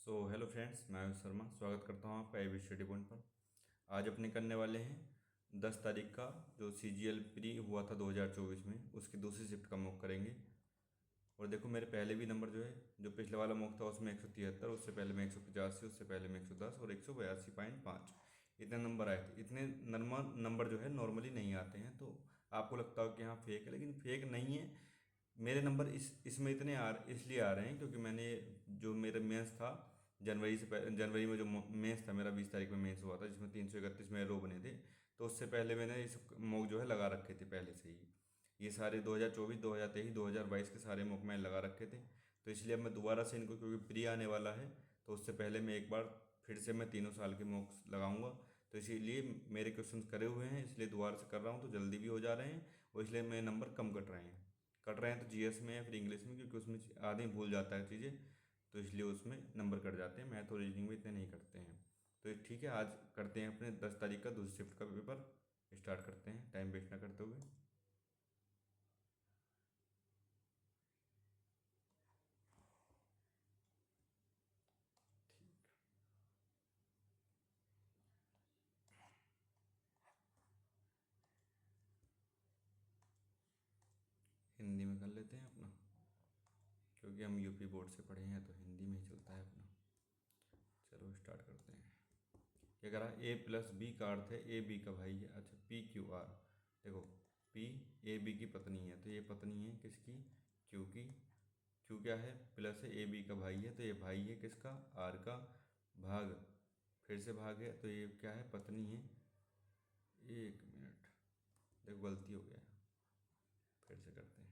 Hello friends, मैं आयुष शर्मा स्वागत करता हूँ आपका एबी स्टडी पॉइंट पर। आज अपने करने वाले हैं 10 तारीख का जो CGL प्री हुआ था 2024 में, उसकी दूसरी शिफ्ट का मॉक करेंगे। और देखो, मेरे पहले भी नंबर जो है, जो पिछले वाला मॉक था उसमें 173, उससे पहले में 185, उससे पहले में 110 और 182.5 इतने नंबर आए थे। इतने नॉर्मल नंबर जो है नॉर्मली नहीं आते हैं, तो आपको लगता हो कि हाँ फेक है, लेकिन फेक नहीं है। मेरे नंबर इसमें इतने इसलिए आ रहे हैं क्योंकि मैंने जो मेरा मेंस था जनवरी में जो मेंस था मेरा 20 तारीख में मेंस हुआ था, जिसमें 331 मेरे रो बने थे। तो उससे पहले मैंने इस मॉक जो है लगा रखे थे पहले से ही। ये सारे 2024, 2023, 2022 के सारे मॉक मैंने लगा रखे थे। तो इसलिए अब मैं दोबारा से इनको, क्योंकि प्री आने वाला है, तो उससे पहले मैं एक बार फिर से मैं तीनों साल के मॉक्स लगाऊंगा। तो इसीलिए मेरे क्वेश्चन करे हुए हैं, इसलिए दोबारा से कर रहा हूँ, तो जल्दी भी हो जा रहे हैं और इसलिए मेरे नंबर कम कट रहे हैं। तो GS में या फिर इंग्लिश में, क्योंकि उसमें आदमी भूल जाता है चीज़ें, तो इसलिए उसमें नंबर कट जाते हैं। मैथ और रीजनिंग में इतने नहीं कटते हैं। तो ठीक है, आज करते हैं अपने 10 तारीख का दूसरी शिफ्ट का पेपर। स्टार्ट करते हैं टाइम वेस्ट ना करते हुए। हिंदी में कर लेते हैं अपना, क्योंकि हम यूपी बोर्ड से पढ़े हैं तो हिंदी में ही चलता है अपना। चलो स्टार्ट करते हैं। क्या करा, A+B का अर्थ है A B का भाई है। अच्छा, PQR, देखो P A B की पत्नी है, तो ये पत्नी है किसकी? Q की। Q क्या है? प्लस है, A B का भाई है, तो ये भाई है किसका? R का। भाग, फिर से भाग है, तो ये क्या है? पत्नी है। एक मिनट, देखो गलती हो गया, फिर से करते हैं।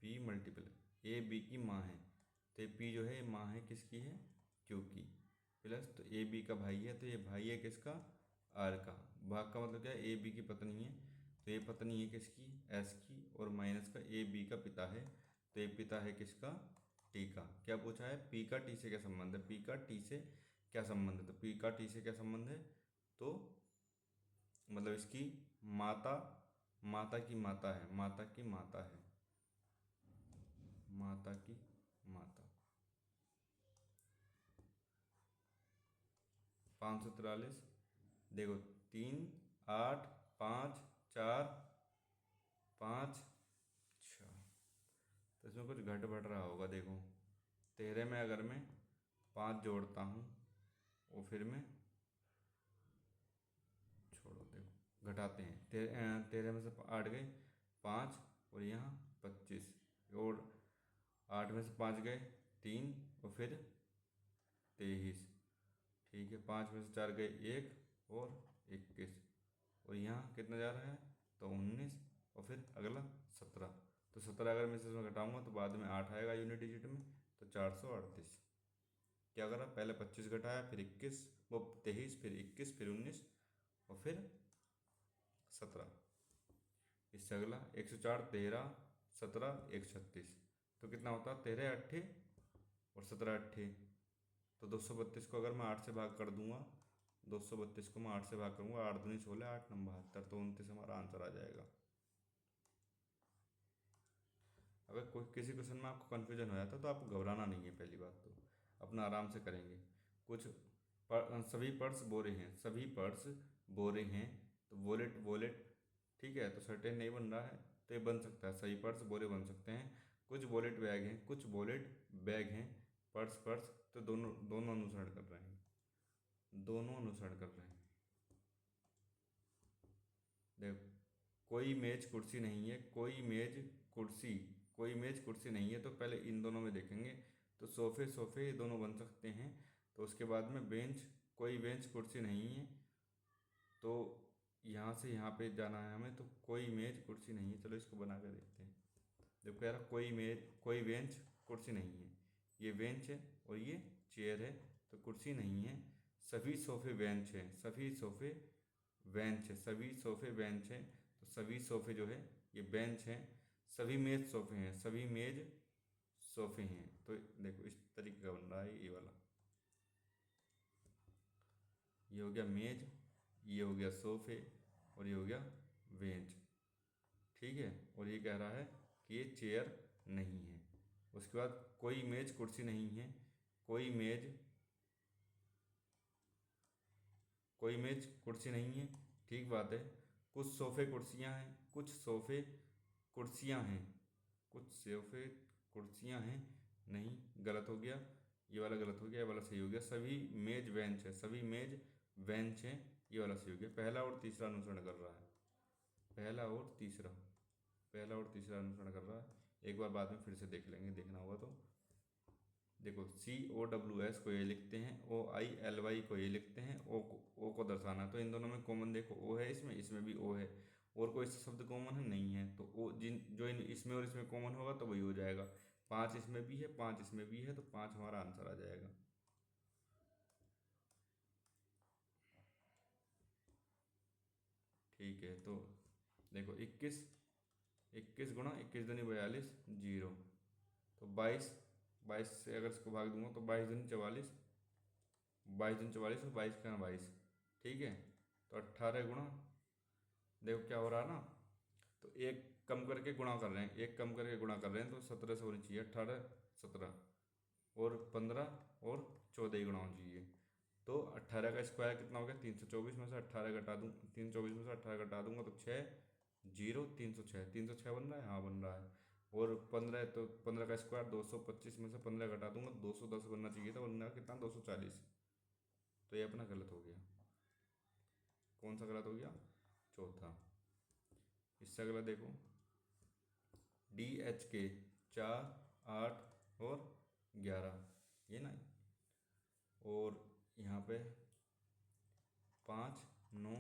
P मल्टीपल A B की माँ है, तो ये P जो है ये माँ है किसकी है? Q की। प्लस, तो A B का भाई है, तो ये भाई है किसका? R का। भाग का मतलब क्या है? A B की पत्नी है, तो ये पत्नी है किसकी? S की। और माइनस का A B का पिता है, तो ये पिता है किसका? T का। क्या पूछा है? P का T से क्या संबंध है? P का T से क्या संबंध है? तो P का T से क्या संबंध है? तो मतलब इसकी माता, माता की माता है, माता की माता है, माता की माता। 543, देखो 3, 8, 5, 4, 5, 6, तो इसमें कुछ घट बढ़ रहा होगा। देखो 13 में अगर मैं 5 जोड़ता हूँ और फिर मैं, छोड़ो, देखो घटाते हैं। 13 में से 8 गए 5, और यहाँ 25, और 8 में से 5 गए 3, और फिर 23। ठीक है, 5 में से 4 गए 1 और 21, और यहाँ कितना जा रहा है? तो 19, और फिर अगला 17। तो 17 अगर मैं इसमें घटाऊंगा तो बाद में 8 आएगा यूनिट डिजिट में, तो 438। क्या करा? पहले 25 घटाया, फिर 21, वो 23, फिर 21, फिर 19, और फिर 17। इससे अगला 104, 13, 17, 136, तो कितना होता है? 13 अट्ठे और 17 अट्ठे, तो 232 को अगर मैं 8 से भाग कर दूंगा, 232 को मैं 8 से भाग करूंगा, 8 दूनी 16, 8 नंबर 72, तो 29 हमारा आंसर आ जाएगा। अगर कोई किसी क्वेश्चन में आपको कन्फ्यूजन हो जाता है तो आपको घबराना नहीं है। पहली बात तो अपना आराम से करेंगे। कुछ सभी पर्स बोरे हैं, सभी पर्स बोरे हैं, तो वॉलेट वॉलेट, ठीक है, तो सर्टेन नहीं बन रहा है, तो ये बन सकता है, सभी पर्स बोरे बन सकते हैं। कुछ वॉलेट बैग हैं, कुछ वॉलेट बैग हैं, पर्स पर्स, तो दोनों दोनों अनुसरण कर रहे हैं, दोनों अनुसरण कर रहे हैं। देखो, कोई मेज कुर्सी नहीं है, कोई मेज कुर्सी, कोई मेज कुर्सी नहीं है, तो पहले इन दोनों में देखेंगे। तो सोफे सोफे ये दोनों बन सकते हैं। तो उसके बाद में बेंच, कोई बेंच कुर्सी नहीं है, तो यहाँ से यहाँ पे जाना है हमें, तो कोई मेज कुर्सी नहीं है। चलो इसको बना कर देखते हैं। देखो यार, कोई मेज, कोई बेंच कुर्सी नहीं है, ये बेंच है और ये चेयर है, तो कुर्सी नहीं है। सभी सोफे बेंच हैं, सभी सोफे बेंच है, सभी सोफे बेंच हैं, तो सभी सोफे जो है ये बेंच हैं। सभी मेज सोफे हैं, सभी मेज सोफे हैं। तो देखो इस तरीके का बन रहा है ये वाला। ये हो गया मेज, ये हो गया सोफे, और ये हो गया बेंच। ठीक है, और ये कह रहा है कि ये चेयर नहीं है। उसके उसके बाद कोई मेज कुर्सी नहीं है, कोई मेज कुर्सी नहीं है, ठीक बात है। कुछ सोफे कुर्सियां हैं, कुछ सोफे कुर्सियां हैं, कुछ सोफे कुर्सियां हैं, नहीं गलत हो गया, ये वाला गलत हो गया, ये वाला सही हो गया। सभी मेज बेंच है, सभी मेज बेंच हैं, ये वाला सही हो गया। पहला और तीसरा अनुसरण कर रहा है, पहला और तीसरा, पहला और तीसरा अनुसरण कर रहा है। एक बार बाद में फिर से देख लेंगे, देखना होगा तो। देखो COWS को ये लिखते हैं, OILY को ये लिखते हैं, ओ को दर्शाना। तो इन दोनों में कॉमन देखो ओ है, इसमें भी ओ है, और कोई शब्द कॉमन है नहीं है, तो ओ जो इसमें और इसमें कॉमन होगा तो वही हो जाएगा। 5 इसमें भी है, 5 इसमें भी है, तो 5 हमारा आंसर आ जाएगा। ठीक है, तो देखो 21, 21 गुणा 21 दूनी 42, 0। तो 22, 22 से अगर इसको भाग दूंगा तो 22 दूनी 44, 22 दूनी 44 और 22 का 22, ठीक है। तो 18 गुणा, देखो क्या हो रहा है ना, तो एक कम करके गुणा कर रहे हैं, एक कम करके गुणा कर रहे हैं, तो 17 से होनी चाहिए, 18 17 और 15 और 14 ही गुणा होना चाहिए। तो 18 का स्क्वायर कितना हो गया, 324 में से 18 घटा दूँ, 324 में से 18 घटा दूंगा तो 6 0 306, 306 बन रहा है, हाँ बन रहा है। और 15 तो 15 का स्क्वायर 225 में से 15 घटा दूंगा, 210 बनना चाहिए था, बनना कितना 240। तो ये अपना गलत हो गया। कौन सा गलत हो गया, चौथा। इससे अगला देखो, DHK 4 8 और 11, ये ना, और यहाँ पे 5 9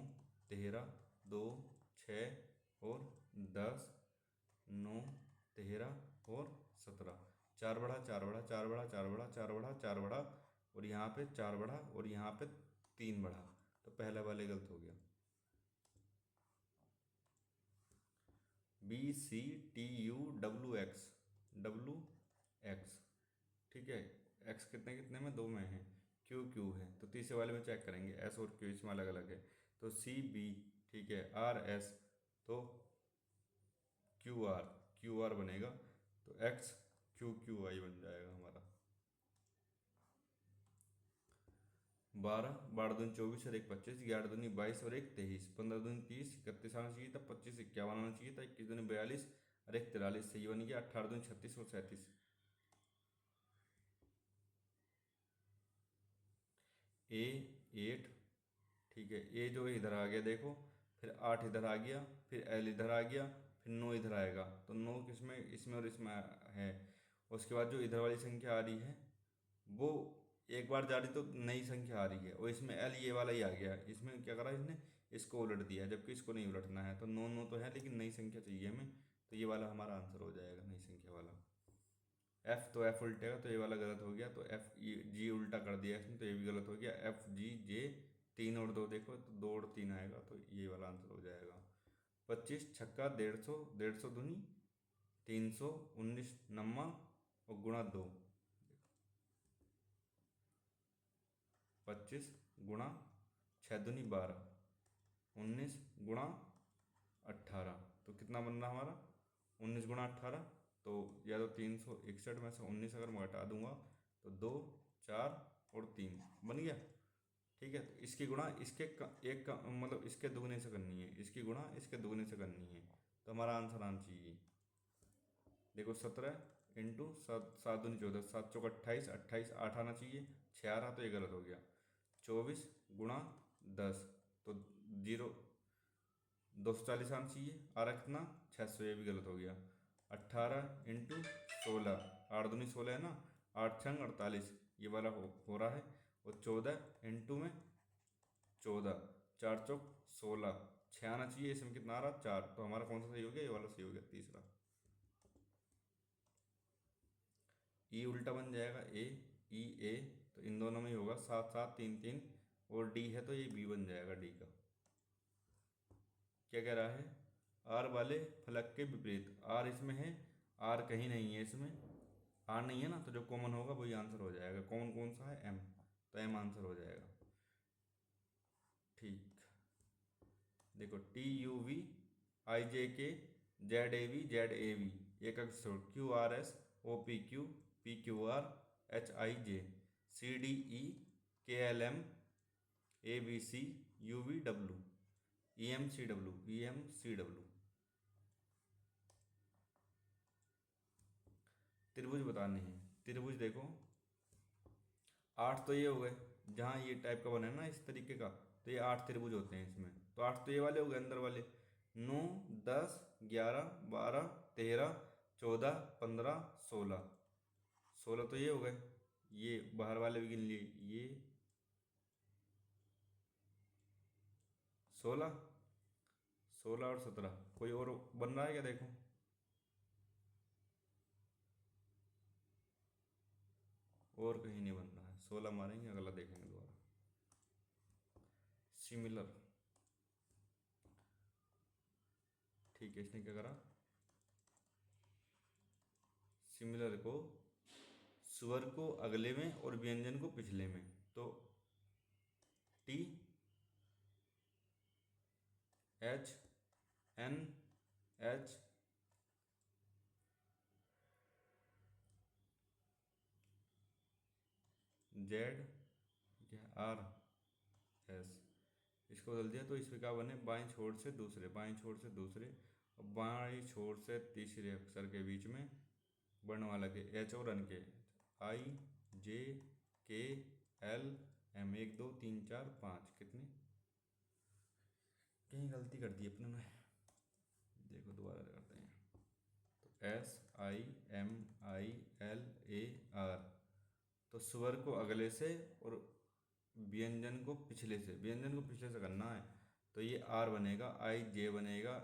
13 2 6 और 10 9 13 और 17, 4 बढ़ा 4 बढ़ा 4 बढ़ा 4 बढ़ा 4 बढ़ा 4 बढ़ा, और यहाँ पे 4 बढ़ा और यहाँ पे 3 बढ़ा, तो पहला वाले गलत हो गया। BCTUWX, ठीक है। एक्स कितने कितने में, 2 में है, क्यू है, तो तीसरे वाले में चेक करेंगे, एस और क्यू इसमें अलग अलग है, तो CB, ठीक है, RS, तो क्यू आर बनेगा, तो XQQI बन जाएगा हमारा। 12 12 दूनी 24 और 1 25, 11 दूनी 22 और 1 23, 15 दूनी 30, 31 आना चाहिए था, 25 51 आना चाहिए था, 21 दूनी 42 और 1 43, सही बन गया। 18 दूनी 36 और 37, A 8, ठीक है, ए जो इधर आ गया देखो, फिर 8 इधर आ गया, फिर L इधर आ गया, फिर 9 इधर आएगा, तो 9 किसमें, इसमें और इसमें है। उसके बाद जो इधर वाली संख्या आ रही है वो एक बार जा रही तो नई संख्या आ रही है, और इसमें L ये वाला ही आ गया, इसमें क्या करा इसने, इसको उलट दिया, जबकि इसको नहीं उलटना है। तो 9 9 तो है, लेकिन नई संख्या चाहिए हमें, तो ये वाला हमारा आंसर हो जाएगा, नई संख्या वाला। F, तो F उल्टेगा, तो ये वाला गलत हो गया, तो G उल्टा कर दिया इसने, तो ये भी गलत हो गया। FGJ, 3 और 2 देखो, तो 2 और 3 आएगा, तो ये वाला आंसर हो जाएगा। 25 छक्का 150, 150 दूनी 300, 19 नम्मा और गुणा 2, 25 गुणा 6 दूनी 12, 19 गुणा 18, तो कितना बन रहा हमारा, 19 गुणा 18, तो या तो 361 में से 19 अगर मैं घटा दूंगा तो 2 4 और 3 बन गया, ठीक है। तो इसकी गुणा इसके एक का मतलब इसके दुगने से करनी है, इसकी गुणा इसके दुगने से करनी है, तो हमारा आंसर आना चाहिए। देखो 17 इंटू 7 दूनी 14, 7 चौक 28, 28 8 आना चाहिए, 6 आ रहा, तो ये गलत हो गया। 24 गुणा 10, तो 0 240 आना चाहिए, आ रहा कितना 600, ये भी गलत हो गया। 18 इंटू 16, 8 दूनी 16 है ना, 8 छंग 48, ये वाला हो रहा है। और 14 इंटू में 14, 4 चौक 16, 6 आना चाहिए, इसमें कितना आ रहा 4, तो हमारा कौन सा सही हो गया, ये वाला सही हो गया, तीसरा। ई उल्टा बन जाएगा ए, तो इन दोनों में ही होगा, 7 7 3 3, और डी है तो ये बी बन जाएगा, डी का। क्या कह रहा है, आर वाले फलक के विपरीत, आर इसमें है, आर कहीं नहीं है इसमें, आर नहीं है ना, तो जो कॉमन होगा वही आंसर हो जाएगा। कौन कौन सा है, एम, तो एम आंसर हो जाएगा। ठीक, देखो TUV IJK ZAV ZAV, एक अक्षर, QRS OPQ PQRHIJ CDE KLM ABC UVW EMCW त्रिभुज बताने हैं। त्रिभुज देखो 8 तो ये हो गए, जहाँ ये टाइप का बना है ना इस तरीके का, तो ये 8 त्रिभुज होते हैं इसमें। तो 8 तो ये वाले हो गए अंदर वाले। 9 10 11 12 13 14 15 16 16 तो ये हो गए। ये बाहर वाले भी गिन लिए, ये 16 16 और 17। कोई और बन रहा है क्या देखो। और कहीं नहीं बन रहा है। 16 मारेंगे, अगला देखेंगे दोबारा। सिमिलर, ठीक है, इसने क्या करा, सिमिलर को स्वर को अगले में और व्यंजन को पिछले में। तो T H N H Z R S, इसको बदल दिया तो इसमें क्या बने, बाएं छोर से दूसरे, बाएं छोर से दूसरे और बाएं छोर से तीसरे अक्षर के बीच में वर्णमाला के एच और एन के IJKLM 1 2 3 4 5 कितने, कहीं गलती कर दी अपने ने, देखो दोबारा करते हैं। तो SIMILAR, तो स्वर को अगले से और व्यंजन को पिछले से, व्यंजन को पिछले से करना है। तो ये R बनेगा, IJ बनेगा,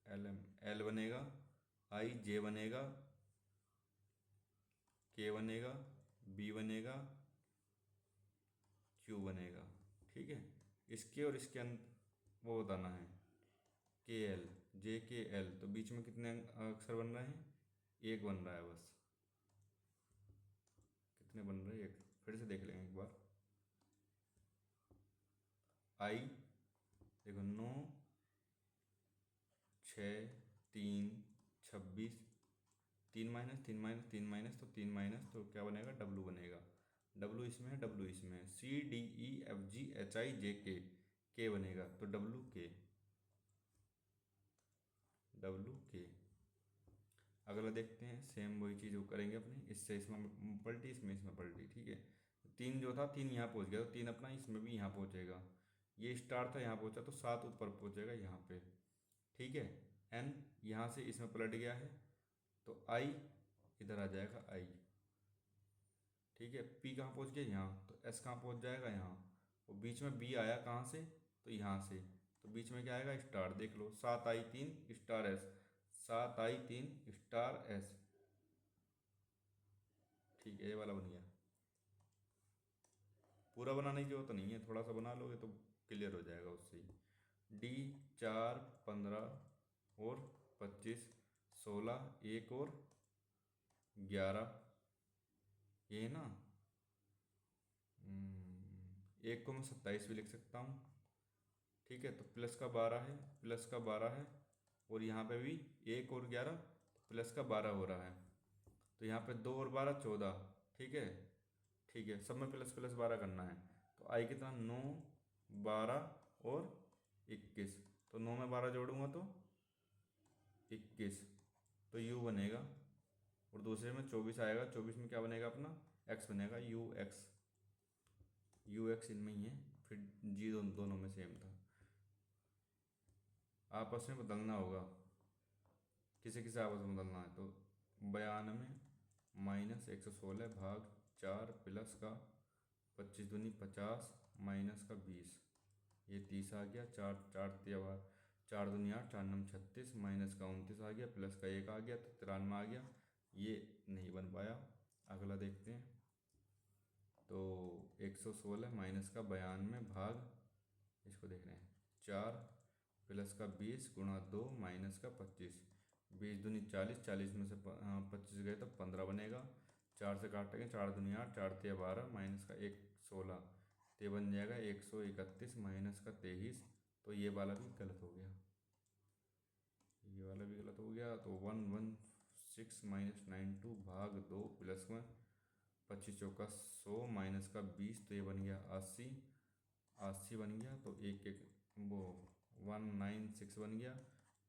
L बनेगा, IJ बनेगा, K बनेगा, B बनेगा, Q बनेगा। ठीक है, इसके और इसके वो बताना है KL JKL। तो बीच में कितने अक्षर बन रहे हैं, एक बन रहा है बस। कितने बन रहे हैं, एक। फिर से देख लेंगे एक बार। I देखो 9 6 3 26, 3 माइनस 3 माइनस 3 माइनस, तो 3 माइनस, तो क्या बनेगा, W बनेगा। W इसमें है, W इसमें है। CDEFGHIJK, K बनेगा, तो WK। अगला देखते हैं, सेम वही चीज़ वो करेंगे अपने, इससे इसमें पलटी, इसमें पलटी। ठीक है, 3 जो था 3 यहाँ पहुँच गया, तो 3 अपना इसमें भी यहाँ पहुँचेगा। ये स्टार था यहाँ पहुँचा, तो 7 ऊपर पहुँचेगा यहाँ पे। ठीक है, N यहाँ से इसमें पलट गया है, तो I इधर आ जाएगा I। ठीक है, P कहाँ पहुँच गया, यहाँ, तो S कहाँ पहुँच जाएगा, यहाँ। और बीच में B आया कहाँ से, तो यहाँ से, तो बीच में क्या आएगा, स्टार। देख लो, 7I3 star S, 7I3 star S। ठीक है, ये वाला बन गया। पूरा बनाने की जरूरत तो नहीं है, थोड़ा सा बना लोगे तो क्लियर हो जाएगा उससे ही। D 4 15 और 25 16, एक और 11, ये ना, एक को मैं 27 भी लिख सकता हूँ। ठीक है, तो प्लस का 12 है, प्लस का 12 है, और यहाँ पे भी 1 और 11, प्लस का 12 हो रहा है। तो यहाँ पे 2 और 12 14। ठीक है, ठीक है, सब में प्लस प्लस 12 करना है। तो आई कितना, 9 12 और 21। तो 9 में 12 जोड़ूंगा तो 21, तो U बनेगा। और दूसरे में 24 आएगा, 24 में क्या बनेगा अपना, X बनेगा, UX इनमें ही है, फिर G दोनों में सेम था। आपस में बदलना होगा, किसे किसे आपस में बदलना है। तो 92 माइनस 116 भाग 4 प्लस का 25 दूनी 50 माइनस का 20, ये 30 आ गया। 4 4 3 4 दूनी 8, 4 9 36 माइनस का 29 आ गया, प्लस का 1 आ गया, तो 93 आ गया। ये नहीं बन पाया। अगला देखते हैं। तो 116 माइनस का 92 भाग, इसको देख रहे हैं, 4 प्लस का 20 गुणा 2 माइनस का 25, 20 दूनी 40, 40 में से 25 गए तो 15 बनेगा। 4 से काटेंगे, 4 दूनी 8, 4 3 12 माइनस का 1 16, तो बन जाएगा 131 माइनस का 23। तो ये वाला भी गलत हो गया, ये वाला भी गलत हो गया। तो 116 माइनस 92 भाग 2 प्लस में 25 चौका 100 माइनस का 20, तो ये बन गया 80, 80 बन गया। तो एक एक वो 196 बन गया,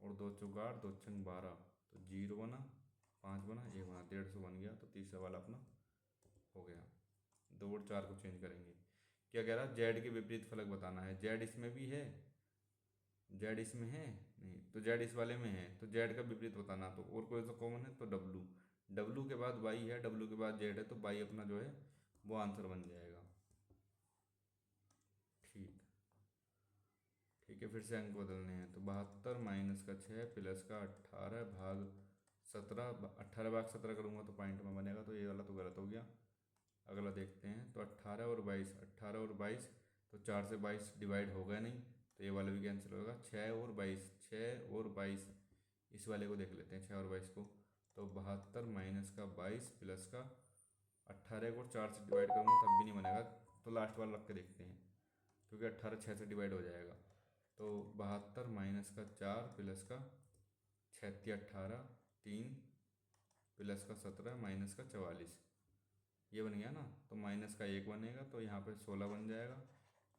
और 2 चौका 8, 2 छंग 12, तो 0 बना, 5 बना, 1 बना, 150 बन गया। तो तीसरा वाला अपना हो गया। 2 और 4 को चेंज करेंगे। क्या कह रहा है, जेड के विपरीत फलक बताना है। जेड इसमें भी है, जेड इसमें है नहीं, तो जेड इस वाले में है, तो जेड का विपरीत बताना। तो और कोई तो कॉमन है, तो डब्लू, डब्लू के बाद वाई है, डब्लू के बाद जेड है, तो वाई अपना जो है वो आंसर बन जाएगा। ठीक, ठीक है, फिर से अंक बदलने हैं। तो 72 माइनस का 6 प्लस का 18 भाग 17, 18 भाग 17 करूँगा तो पॉइंट में बनेगा, तो ये वाला तो गलत हो गया। अगला देखते हैं। तो 18 और 22, 18 और 22, तो 4 से 22 डिवाइड होगा नहीं, तो ये वाला भी कैंसिल होगा। 6 और 22, 6 और 22, इस वाले को देख लेते हैं, 6 और 22 को। तो 72 माइनस का 22 प्लस का 18 को 4 से डिवाइड करूँगा तब भी नहीं बनेगा, तो लास्ट वाला रख के देखते हैं, क्योंकि 18 6 से डिवाइड हो जाएगा। तो 72 माइनस का 4 प्लस का 36 18, 3 प्लस का 17 माइनस का 44, ये बन गया ना। तो माइनस का 1 बनेगा, तो यहाँ पे 16 बन जाएगा।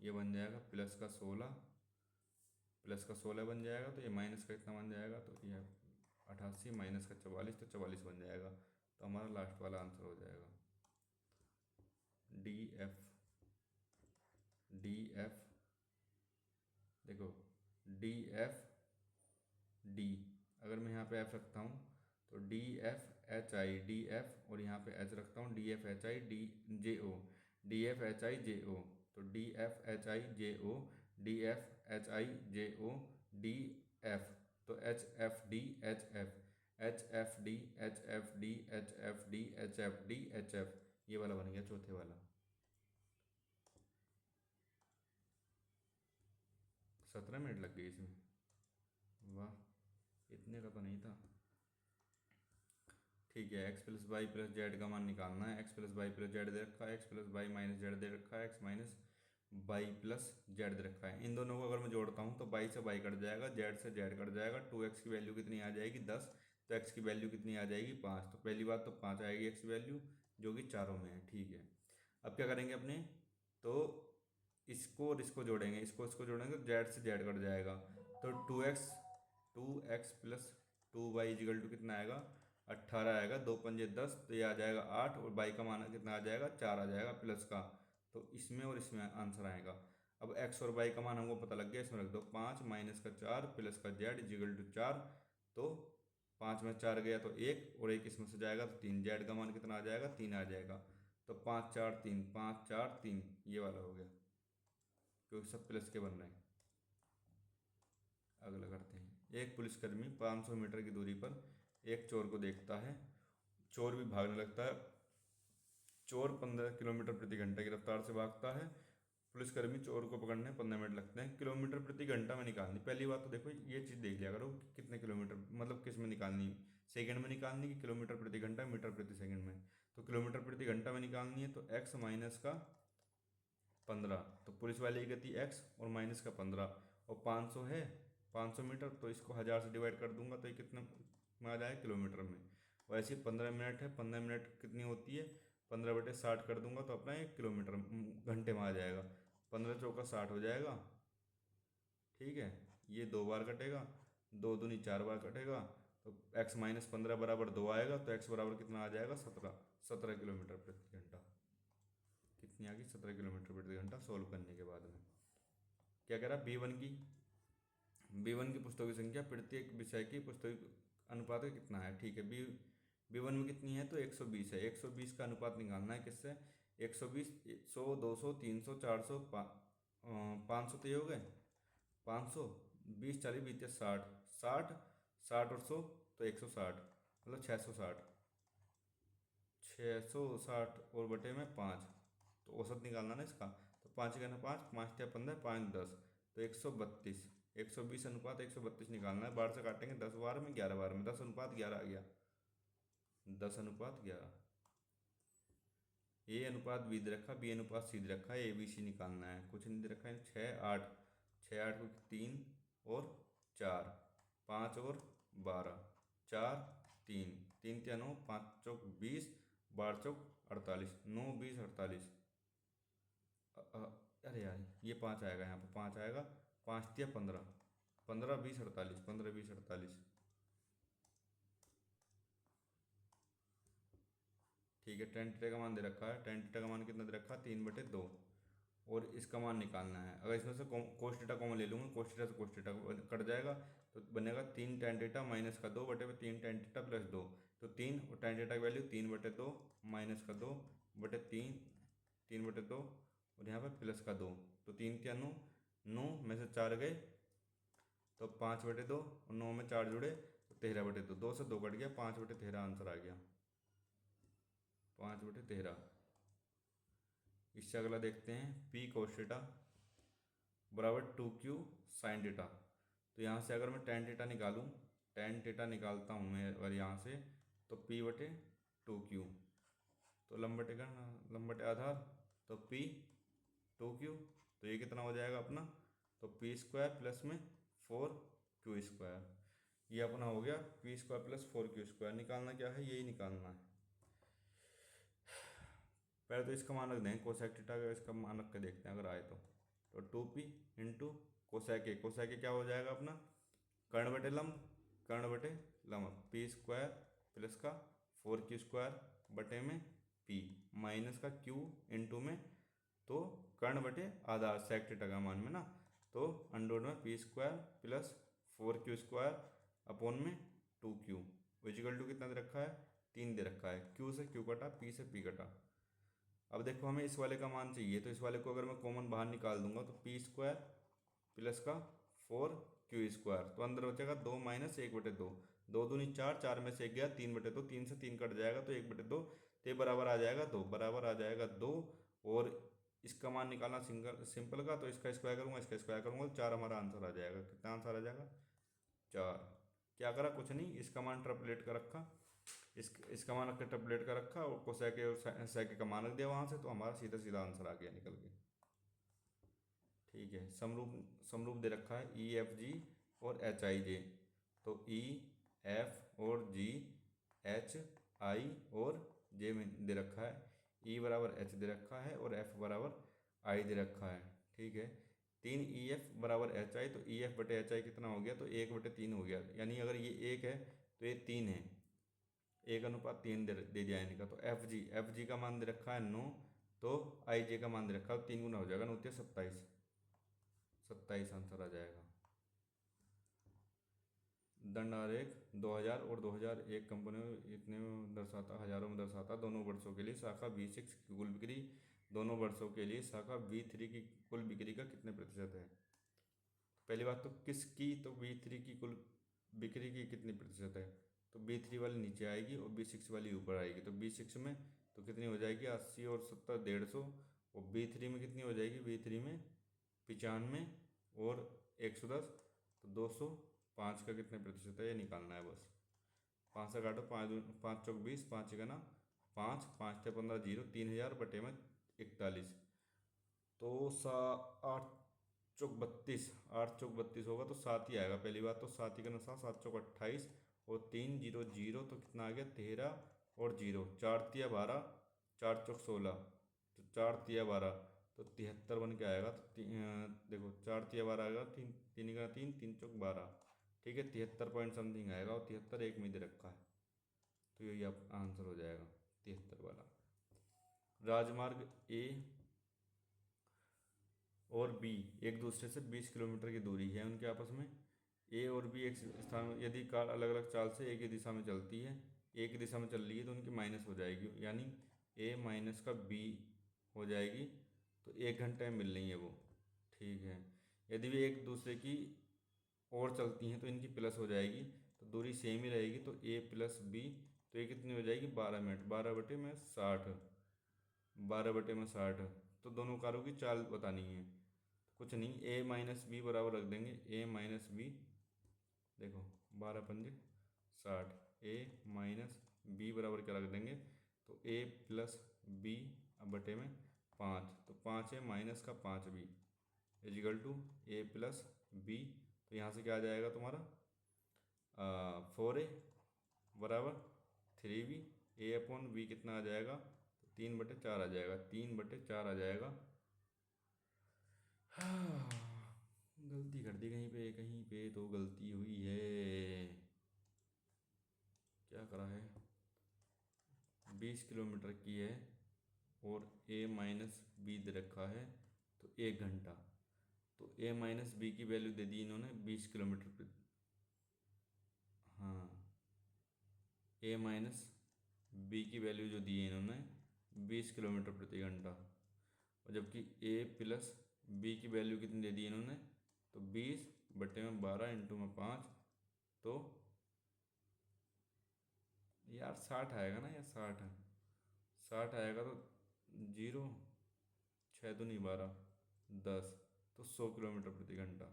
ये बन जाएगा प्लस का 16, प्लस का 16 बन जाएगा। तो ये माइनस का कितना बन जाएगा, तो ये 88 माइनस का 44, तो 44 बन जाएगा। तो हमारा लास्ट वाला आंसर हो जाएगा डी एफ। डी एफ देखो, डी एफ डी, अगर मैं यहाँ पे एफ रखता हूँ तो D F H I D F, और यहाँ पे एच रखता हूँ D F H I D J O, D F H I J O. तो D F H I J O, D F H I J O, D F, तो H F D H F, H F D H F D H F D H F D H F, ये वाला बन गया चौथे वाला। 17 minute लग गई इसमें, वाह, इतने का तो नहीं था। ठीक है, X plus Y plus Z का मान निकालना है। X plus Y plus Z दे रखा है, X plus Y minus Z दे रखा है, X minus Y plus Z दे रखा है। इन दोनों को अगर मैं जोड़ता हूँ तो वाई से वाई कट जाएगा, जेड से जेड कट जाएगा। 2x की वैल्यू कितनी आ जाएगी, 10, तो x की वैल्यू कितनी आ जाएगी, 5। तो पहली बात तो 5 आएगी x की वैल्यू, जो कि चारों में है। ठीक है, अब क्या करेंगे अपने, तो इसको और इसको जोड़ेंगे, इसको जोड़ेंगे तो जेड से जेड कट जाएगा। तो 2x plus 2y is equal to कितना आएगा, 18 आएगा। 2 पंजे 10, तो ये आ जाएगा 8, और बाई का मान कितना आ जाएगा, 4 आ जाएगा प्लस का। तो इसमें और इसमें आंसर आएगा। अब x और y का मान हमको पता लग गया, इसमें रख दो 5 माइनस का 4 प्लस का जेड इजिकल टू 4। तो 5 में 4 गया तो 1, और 1 इसमें से जाएगा तो 3, जेड का मान कितना आ जाएगा, 3 आ जाएगा। तो 5 4 3, 5 4 3, ये वाला हो गया, क्योंकि सब प्लस के बन रहे हैं। अगला करते हैं। एक पुलिसकर्मी 500 मीटर की दूरी पर एक चोर को देखता है। चोर भी भागने लगता है। चोर 15 किलोमीटर प्रति घंटे की रफ्तार से भागता है। पुलिसकर्मी चोर को पकड़ने 15 मिनट लगते हैं। किलोमीटर प्रति घंटा में निकालनी, पहली बात तो देखो ये चीज़ देख लिया करो कि कितने किलोमीटर, मतलब किस में निकालनी, सेकंड में निकालनी कि किलोमीटर प्रति घंटा, मीटर प्रति सेकंड में। तो किलोमीटर प्रति घंटा में निकालनी है, तो x माइनस का 15, तो पुलिस वाले की गति x और माइनस का 15, और 500 है, 500 मीटर, तो इसको 1000 से डिवाइड कर दूंगा तो ये कितने में आ जाएगा, किलोमीटर में। वैसे 15 मिनट है, 15 मिनट कितनी होती है, 15/60 कर दूंगा तो अपना 1 किलोमीटर घंटे में आ जाएगा। 15 चौका 60 हो जाएगा। ठीक है, ये 2 बार कटेगा, 2 दूनी 4 बार कटेगा, तो x माइनस 15 बराबर 2 आएगा, तो x बराबर कितना आ जाएगा, 17 किलोमीटर प्रति घंटा। कितनी आ गई, 17 किलोमीटर प्रति घंटा। सोल्व करने के बाद में क्या कह रहा है, बी वन की पुस्तकों की संख्या प्रत्येक विषय की पुस्तक अनुपात का कितना है। ठीक है, बी वन में कितनी है, तो 120 है। 120 का अनुपात निकालना है किससे, 120, 100 200 300 400 500, तो ये हो गए 500, 20 40 20 60, 60 60 और 100, तो 160, मतलब 660, 660 और बटे में 5, तो औसत निकालना ना इसका। तो 5 का ना 5, 5 या 15, 5 10, तो 132, 120 अनुपात 132 निकालना है। बार से काटेंगे 10 बार में, 11 बार में, 10 अनुपात 11 आ गया, 10 अनुपात 11। ए अनुपात बी दे रखा, बी अनुपात सी दे रखा है, ए बी सी निकालना है, कुछ नहीं दे रखा है। 6 8, 6 8 को 3 और 4, 5 और 12, 4 3, 3 3 9, 5 चौक 20, 12 चौक 48, 9 20 48। अरे यार ये 5 आएगा, यहाँ पर 5 आएगा, 5 दिया 15, 15 20 48, 15 20 48। ठीक है, टेन थीटा का मान दे रखा है, टेन थीटा का मान कितना दे रखा है, 3/2। और इसका मान निकालना है। अगर इसमें से कोस थीटा कॉमन ले लूँगा, कोस थीटा से कोस थीटा कट जाएगा, तो बनेगा 3 टेन थीटा माइनस का 2 बटे में 3 टेन थीटा प्लस 2। तो 3 और टेन थीटा की वैल्यू 3/2 माइनस का 2 बटे 3, 3/2 और यहाँ पे प्लस का 2। तो 3 क्या 9, 9 में से 4 गए तो 5/2 और 9 में 4 जुड़े तो 13/2, 2 से 2 कट गया, 5/13 आंसर आ गया, 5/13। इससे अगला देखते हैं, पी कोस थीटा बराबर 2Q साइन थीटा। तो यहाँ से अगर मैं टेन थीटा निकालूँ, टेन थीटा निकालता हूँ मैं अगर यहाँ से, तो P/2Q, तो लंबटे का लंबटे आधार, तो P 2Q, तो ये कितना हो जाएगा अपना, तो P² प्लस में 4Q²। ये अपना हो गया P² प्लस 4Q²। निकालना क्या है, यही निकालना है। पहले तो इसका मान रख देंगे कोसेक थीटा का, इसका मान रख के देखते हैं अगर आए तो 2P इंटू कोसेक ए, कोसेक ए क्या हो जाएगा अपना, कर्ण बटे लंब, कर्ण बटे लंब, P² प्लस का 4Q² बटे में P माइनस का Q इंटू में, तो कर्ण बटे आधार सेक थीटा का मान में ना, तो अंडर में P² प्लस 4Q² अपॉन में 2Q इक्वल टू कितना दे रखा है, 3 दे रखा है। Q से Q कटा, P से P कटा। अब देखो हमें इस वाले का मान चाहिए, तो इस वाले को अगर मैं कॉमन बाहर निकाल दूंगा तो P² प्लस का 4Q², तो अंदर बचेगा 2 माइनस 1/2, 2 दूनी 4, 4 में से 1 गया 3/2, 3 से 3 कट जाएगा तो 1/2, तो ये बराबर आ जाएगा 2, बराबर आ जाएगा 2। और इसका मान निकालना सिंपल का, तो इसका स्क्वायर करूंगा, इसका स्क्वायर करूंगा, तो 4 हमारा आंसर आ जाएगा। कितना आंसर आ जाएगा, 4। क्या करा, कुछ नहीं, इसका मान ट्रिपलेट का रखा, इसका मान रख के ट्रिपलेट का रखा और कोसेक और सेक का मान रख दिया वहाँ से, तो हमारा सीधा सीधा आंसर आ गया निकल के। ठीक है, समरूप समरूप दे रखा है EFG और HIJ, तो EF और G, HI और J में दे रखा है, E बराबर H दे रखा है और F बराबर I दे रखा है। ठीक है, 3 EF बराबर HI, तो EF बटे HI कितना हो गया, तो 1/3 हो गया, यानी अगर ये 1 है तो ये 3 है, 1:3 दे दिया इनका। तो FG का मान दे रखा है 9, तो IJ का मान दे रखा है 3 गुना हो जाएगा, 9 27, 27 आंसर आ जाएगा। दंड आरेख 2000 और 2001 कंपनियों इतने में दर्शाता, हजारों में दर्शाता, दोनों वर्षों के लिए शाखा B6 की कुल बिक्री, दोनों वर्षों के लिए शाखा B3 की कुल बिक्री का कितने प्रतिशत है। पहली बात तो किसकी, तो B3 की कुल बिक्री की कितनी प्रतिशत है, तो B3 वाली नीचे आएगी और B6 वाली ऊपर आएगी। तो B6 में तो कितनी हो जाएगी, 80 और 70 150, और B3 में कितनी हो जाएगी, B3 में 95 और 110, तो 205 का कितने प्रतिशत है, ये निकालना है बस। 5 से काटो, 5 चौक 20, 5 का ना 5, 5 थे 15 0, 3000 बटे में 41, तो 8 चौक 32, 8 चौक 32 होगा तो 7 ही आएगा। पहली बात तो 7 ही का नुकसान, 7 चौक 28 और 3 0 0, तो कितना आ गया 13 और 0, 4 तिया 12, 4 चौक 16, तो 4 तिया 12, तो 73 बन के आएगा। तो देखो 4 तिया 12 आएगा, 3 3 का 3, 3 चौक 12, ठीक है 73 पॉइंट समथिंग आएगा, और 73 एक में दे रखा है, तो यही आप आंसर हो जाएगा 73 वाला। राजमार्ग ए और बी एक दूसरे से 20 किलोमीटर की दूरी है उनके आपस में। ए और बी एक स्थान में, यदि कार अलग अलग चाल से एक ही दिशा में चलती है, एक ही दिशा में चल रही है, तो उनकी माइनस हो जाएगी, यानी ए माइनस का बी हो जाएगी, तो 1 घंटे में मिल रही है वो। ठीक है, यदि वे एक दूसरे की और चलती हैं तो इनकी प्लस हो जाएगी, तो दूरी सेम ही रहेगी, तो ए प्लस बी, तो ये कितनी हो जाएगी 12 मिनट, 12/60, 12/60। तो दोनों कारों की चाल बतानी है, कुछ नहीं, ए माइनस बी बराबर रख देंगे, ए माइनस बी, देखो 12×5 = 60, ए माइनस बी बराबर क्या रख देंगे, तो ए प्लस बी अब बटे में 5, तो 5 है माइनस का 5b equal to A plus B, तो यहाँ से क्या आ जाएगा तुम्हारा 4a बराबर 3b ए अपॉन बी कितना आ जाएगा, तो 3/4 आ जाएगा, 3/4 आ जाएगा। हाँ, गलती कर दी कहीं पे तो गलती हुई है। क्या करा है, 20 किलोमीटर की है और ए माइनस बी दे रखा है, तो 1 घंटा। तो ए माइनस बी की वैल्यू दे दी इन्होंने 20 किलोमीटर। हाँ, ए माइनस बी की वैल्यू जो दी है इन्होंने 20 किलोमीटर प्रति घंटा, और जबकि ए प्लस बी की वैल्यू कितनी दे दी इन्होंने, तो 20/12 इंटू में 5, तो यार 60 आएगा ना, या 60 है, 60 आएगा, तो 0, 6 दूनी 12, 10, तो 100 किलोमीटर प्रति घंटा,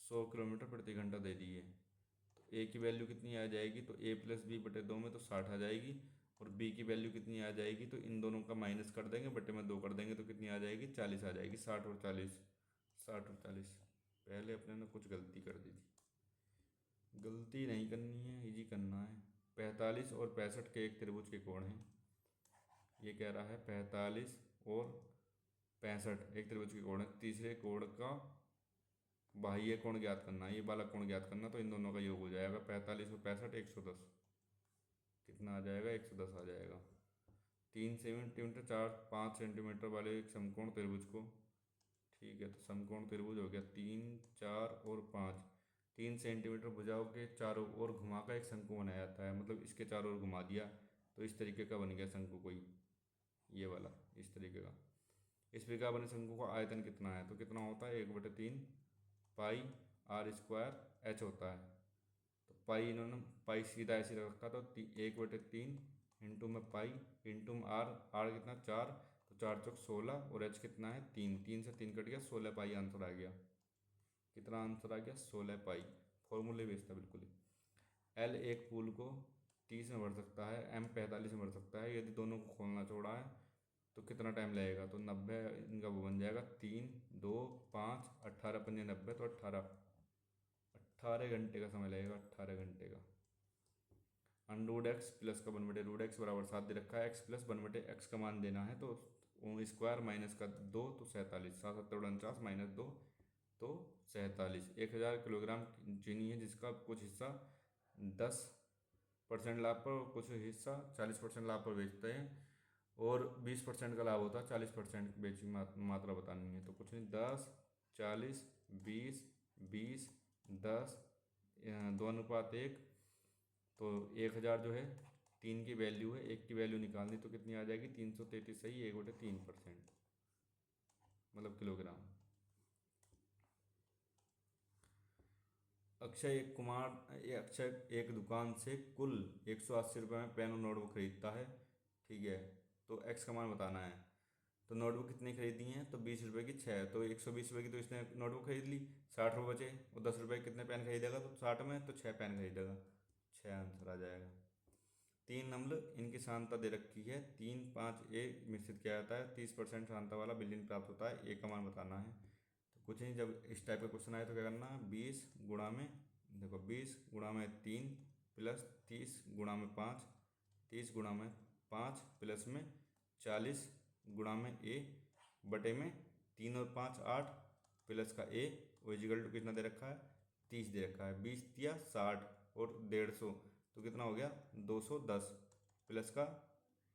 100 किलोमीटर प्रति घंटा दे दी है। तो ए की वैल्यू कितनी आ जाएगी, तो ए प्लस बी बटे 2 में तो 60 आ जाएगी, और बी की वैल्यू कितनी आ जाएगी, तो इन दोनों का माइनस कर देंगे, बटे में 2 कर देंगे, तो कितनी आ जाएगी, 40 आ जाएगी। 60 और 40, 60 और 40। पहले अपने ने कुछ गलती कर दी थी, गलती नहीं करनी है, इजी करना है। 45 और 65 के एक त्रिभुज के कोण हैं। ये कह रहा है 45 और 65 एक त्रिभुज के कोण है, तीसरे कोण का बाह्य कोण ज्ञात करना है, ये वाला कोण ज्ञात करना, तो इन दोनों का योग हो जाएगा 45 और 65 110। कितना आ जाएगा, 110 आ जाएगा। 3 सेंटीमीटर 4-5 सेंटीमीटर वाले एक समकोण त्रिभुज को, ठीक है, तो समकोण त्रिभुज हो गया 3, 4 और 5। 3 सेंटीमीटर भुजाओं के चारों ओर घुमाकर एक शंकु बनाया जाता है, मतलब इसके चारों ओर घुमा दिया तो इस तरीके का बन गया शंकु कोई, ये वाला इस तरीके का। इस प्रकार बने शंकु का आयतन कितना है, तो कितना होता है, 1/3 पाई आर स्क्वायर एच होता है। तो पाई इन्होंने पाई सीधा ऐसे रखा, तो 1/3 इंटू में पाई इंटू में आर, आर कितना 4, तो 4×4 = 16, और एच कितना है 3, 3 से 3 कट गया, 16 पाई आंसर आ गया। कितना आंसर आ गया, 16 पाई। फॉर्मूले बेस्ड था बिल्कुल ही। एल एक पुल को 30 में भर सकता है, एम 45 में भर सकता है, यदि दोनों को खोलना छोड़ा है तो कितना टाइम लगेगा, तो 90 इनका वो बन जाएगा, 3, 2, 5, 18×5 = 90, तो 18 घंटे का समय लगेगा, 18 घंटे का। अंडरूट एक्स प्लस का 1/√x बराबर 7 दे रखा है, एक्स प्लस 1/x का मान देना है, तो स्क्वायर माइनस का 2, तो 47, 7×7 = 49 - 2, तो 47। 1000 किलोग्राम चीनी है, जिसका कुछ हिस्सा 10% लाभ पर और कुछ हिस्सा 40% लाभ पर बेचते हैं, और 20% का लाभ होता है, 40% बेची मात्रा बतानी है। तो कुछ नहीं, 10, 40, 20, 20, 10, 2:1, तो 1000 जो है 3 की वैल्यू है, 1 की वैल्यू निकालनी, तो कितनी आ जाएगी, 333 सही, 1/3%, मतलब किलोग्राम। अक्षय एक दुकान से कुल 180 रुपये में पेन और नोटबुक खरीदता है, ठीक है, तो एक्स का मान बताना है। तो नोटबुक कितनी खरीदी हैं, तो 20 रुपये की 6, तो 120 रुपये की तो इसने नोटबुक खरीद ली, 60 रुपये बचे, और 10 रुपये कितने पेन खरीदेगा, तो 60 में तो 6 पेन खरीदेगा, 6 आंसर आ जाएगा। 3 अम्ल इनकी सांद्रता दे रखी है, 3,5 A मिश्रित किया जाता है, 30% सांद्रता वाला विलीन प्राप्त होता है, ए का मान बताना है। तो कुछ नहीं, जब इस टाइप का क्वेश्चन आए तो क्या करना है, 20 गुणा में, देखो 20 गुणा में 3 प्लस 30 गुणा में 5, 30 गुणा में 5 प्लस में 40 गुणा में ए बटे में 3 और 5 8 प्लस का ए, वो इजिकल टू कितना दे रखा है, 30 दे रखा है। 20 या 60 और 150, तो कितना हो गया, 210 प्लस का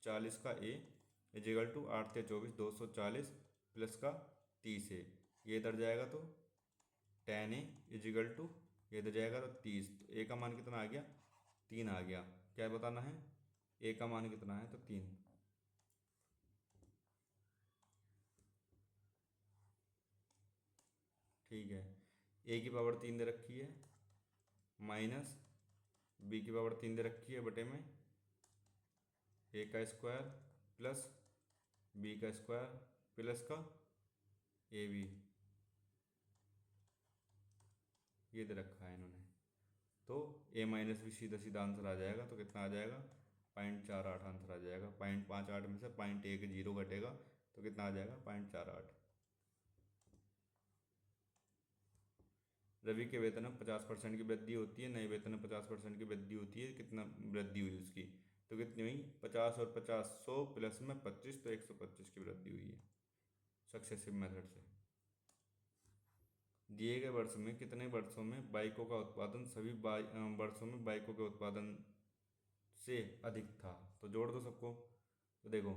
40 का ए इजिकल टू 8 या 24, 240 प्लस का 30 है, ये इधर जाएगा तो 10A इजिकल टू, ये इधर जाएगा तो 30, तो ए का मान कितना आ गया, 3 आ गया। क्या बताना है, ए का मान कितना है, तो 3। ठीक है, ए की पावर 3 दे रखी है, माइनस बी की पावर 3 दे रखी है, बटे में ए का स्क्वायर प्लस बी का स्क्वायर प्लस का ए बी, ये दे रखा है इन्होंने। तो ए माइनस बी सीधा सीधा आंसर आ जाएगा, तो कितना आ जाएगा, 0.48 आंसर आ जाएगा। 0.58 में से 0.10 घटेगा, तो कितना आ जाएगा, 0.48। रवि के वेतन में 50% की वृद्धि होती है, नए वेतन में 50% की वृद्धि होती है, कितना वृद्धि हुई उसकी, तो कितनी हुई, 50 और 50 100 प्लस में 25, तो 125 की वृद्धि हुई है सक्सेसिव मेथड से। दिए गए वर्ष में कितने वर्षों में बाइकों का उत्पादन सभी वर्षों में बाइकों के उत्पादन से अधिक था। तो जोड़ दो सबको। तो देखो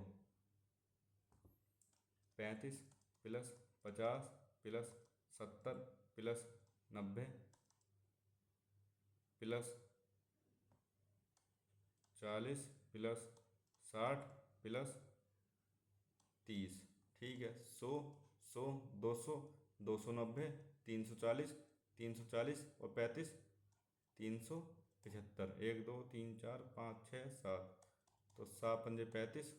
35 plus 50 plus 70 plus 90 plus 40 plus 60 plus 30, ठीक है। 100 100 200 290 340 340 और 35 375, 1 2 3 4 5 6 7, तो 7×5 = 35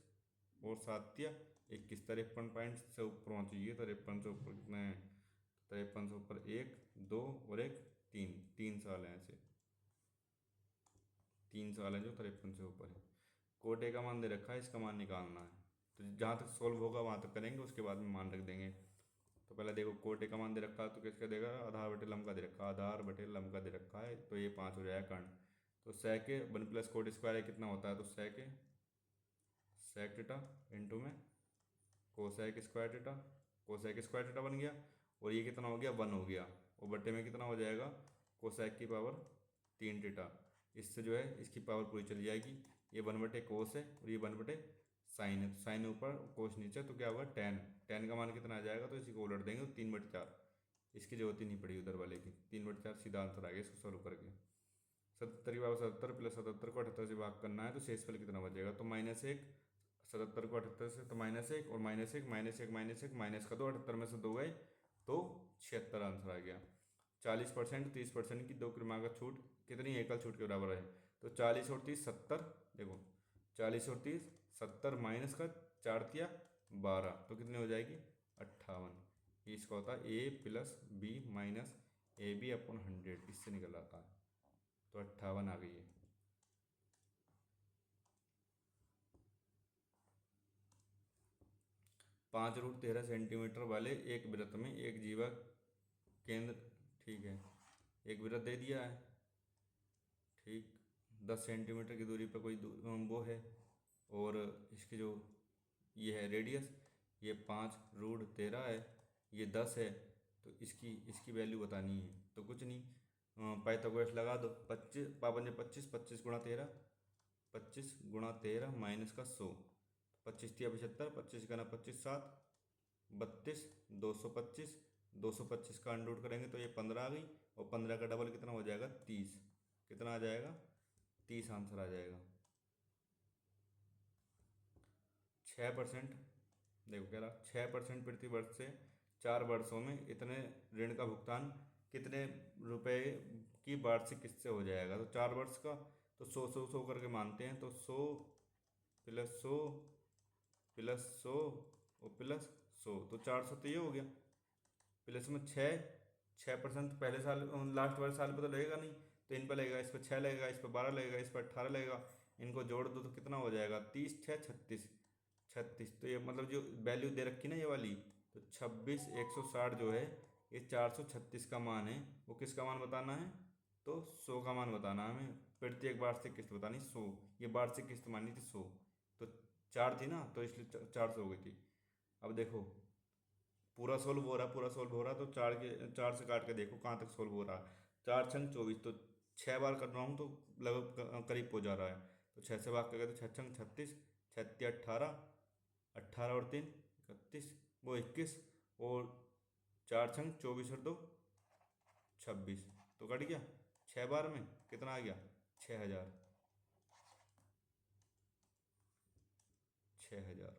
और 7×21, 53 से ऊपर होना चाहिए। 53 से ऊपर कितना है, 53 से ऊपर 1 2 और 1 3, 3 साल हैं ऐसे, 3 साल है जो 53 से ऊपर है। कोटे का मान दे रखा है, इसका मान निकालना है। तो जहाँ तक सोल्व होगा वहाँ तक करेंगे, उसके बाद में मान रख देंगे। तो पहले देखो कोटे का मान दे रखा है, तो किसका देगा, आधार बटे लंब का दे रखा है, आधार बटे लंब का दे रखा है, तो ये 5 हो जाएगा कर्ण। तो sec के 1 + कोट स्क्वायर कितना होता है, तो sec थीटा इंटू में cosec square theta, cosec square theta बन गया। और ये कितना हो गया, 1 हो गया, और बटे में कितना हो जाएगा, कोसेक की पावर 3 थीटा। इससे जो है इसकी पावर पूरी चली जाएगी। ये 1/कोस है और ये 1/साइन है, तो साइन ऊपर कोस नीचे, तो क्या होगा tan। tan का मान कितना आ जाएगा, तो इसी को उलट देंगे, तो 3/4। इसकी जरूरत ही नहीं पड़ी उधर वाले की, 3/4 सीधा आंसर आ गया इसको सॉल्व करके। 77 की पावर 77 प्लस 77 को 78 से भाग करना है, तो शेषफल कितना बचेगा, तो -1। 77 को 78 से तो -1 और -1 -1 -1 माइनस का 2, 78 में से 2 गए तो 76 आंसर आ गया। 40% 30% की 2 क्रमागत छूट कितनी एकल छूट के बराबर है, तो 40 और 30 70। देखो 40 और 30 70 माइनस का 4×3 = 12, तो कितनी हो जाएगी 58। इसका होता है A+B माइनस AB/100, इससे निकल आता है, तो 58 आ गई है। 5√13 सेंटीमीटर वाले एक वृत्त में एक जीवा केंद्र, ठीक है, एक वृत्त दे दिया है, ठीक। 10 सेंटीमीटर की दूरी पर कोई वो है, और इसकी जो ये है रेडियस, ये 5√13 है, ये 10 है, तो इसकी इसकी वैल्यू बतानी है। तो कुछ नहीं, पाइथागोरस लगा दो। 25 5×5 25, 25 × 13, 25 × 13 माइनस का 100, 25 × 75, 25 × 25 7, 32, 225, 225 का अंडर करेंगे तो ये 15 आ गई, और 15 का डबल कितना हो जाएगा 30, कितना आ जाएगा 30 आंसर आ जाएगा। 6%, देखो कह रहा 6% प्रति वर्ष से 4 वर्षों में इतने ऋण का भुगतान कितने रुपए की वार्षिक किस्त से हो जाएगा। तो 4 वर्ष का, तो 100 करके मानते हैं, तो 100 + 100 + 100 और +100, तो 400, तो ये हो गया। प्लस में 6% पहले साल लास्ट वाले साल पे तो लगेगा नहीं, तो इन पर लगेगा, इस पर 6 लगेगा, इस पर 12 लगेगा, इस पर 18 लगेगा। इनको जोड़ दो तो कितना हो जाएगा 30 6 36 36, तो ये मतलब जो वैल्यू दे रखी ना ये वाली, तो 26 160 जो है ये 436 का मान है। वो किसका मान बताना है, तो 100 का मान बताना है हमें। प्रत्येक वार्षिक किस्त बतानी 100, ये वार्षिक किस्त मानी थी 100, तो 4 थी ना, तो इसलिए 400 हो गई थी। अब देखो पूरा सोल्व हो रहा, पूरा सोल्व हो रहा, तो 4 से काट के देखो कहाँ तक सोल्व हो रहा है। 4×6 = 24, तो 6 बार कर रहा हूँ तो लगभग करीब हो जा रहा है। तो 6 से भाग करके तो 6×6 = 36, 6×3 = 18, 18 और 3 31, वो 21, और 4×24 और 2 26, तो कट गया। 6 बार में कितना आ गया 6000, 6000।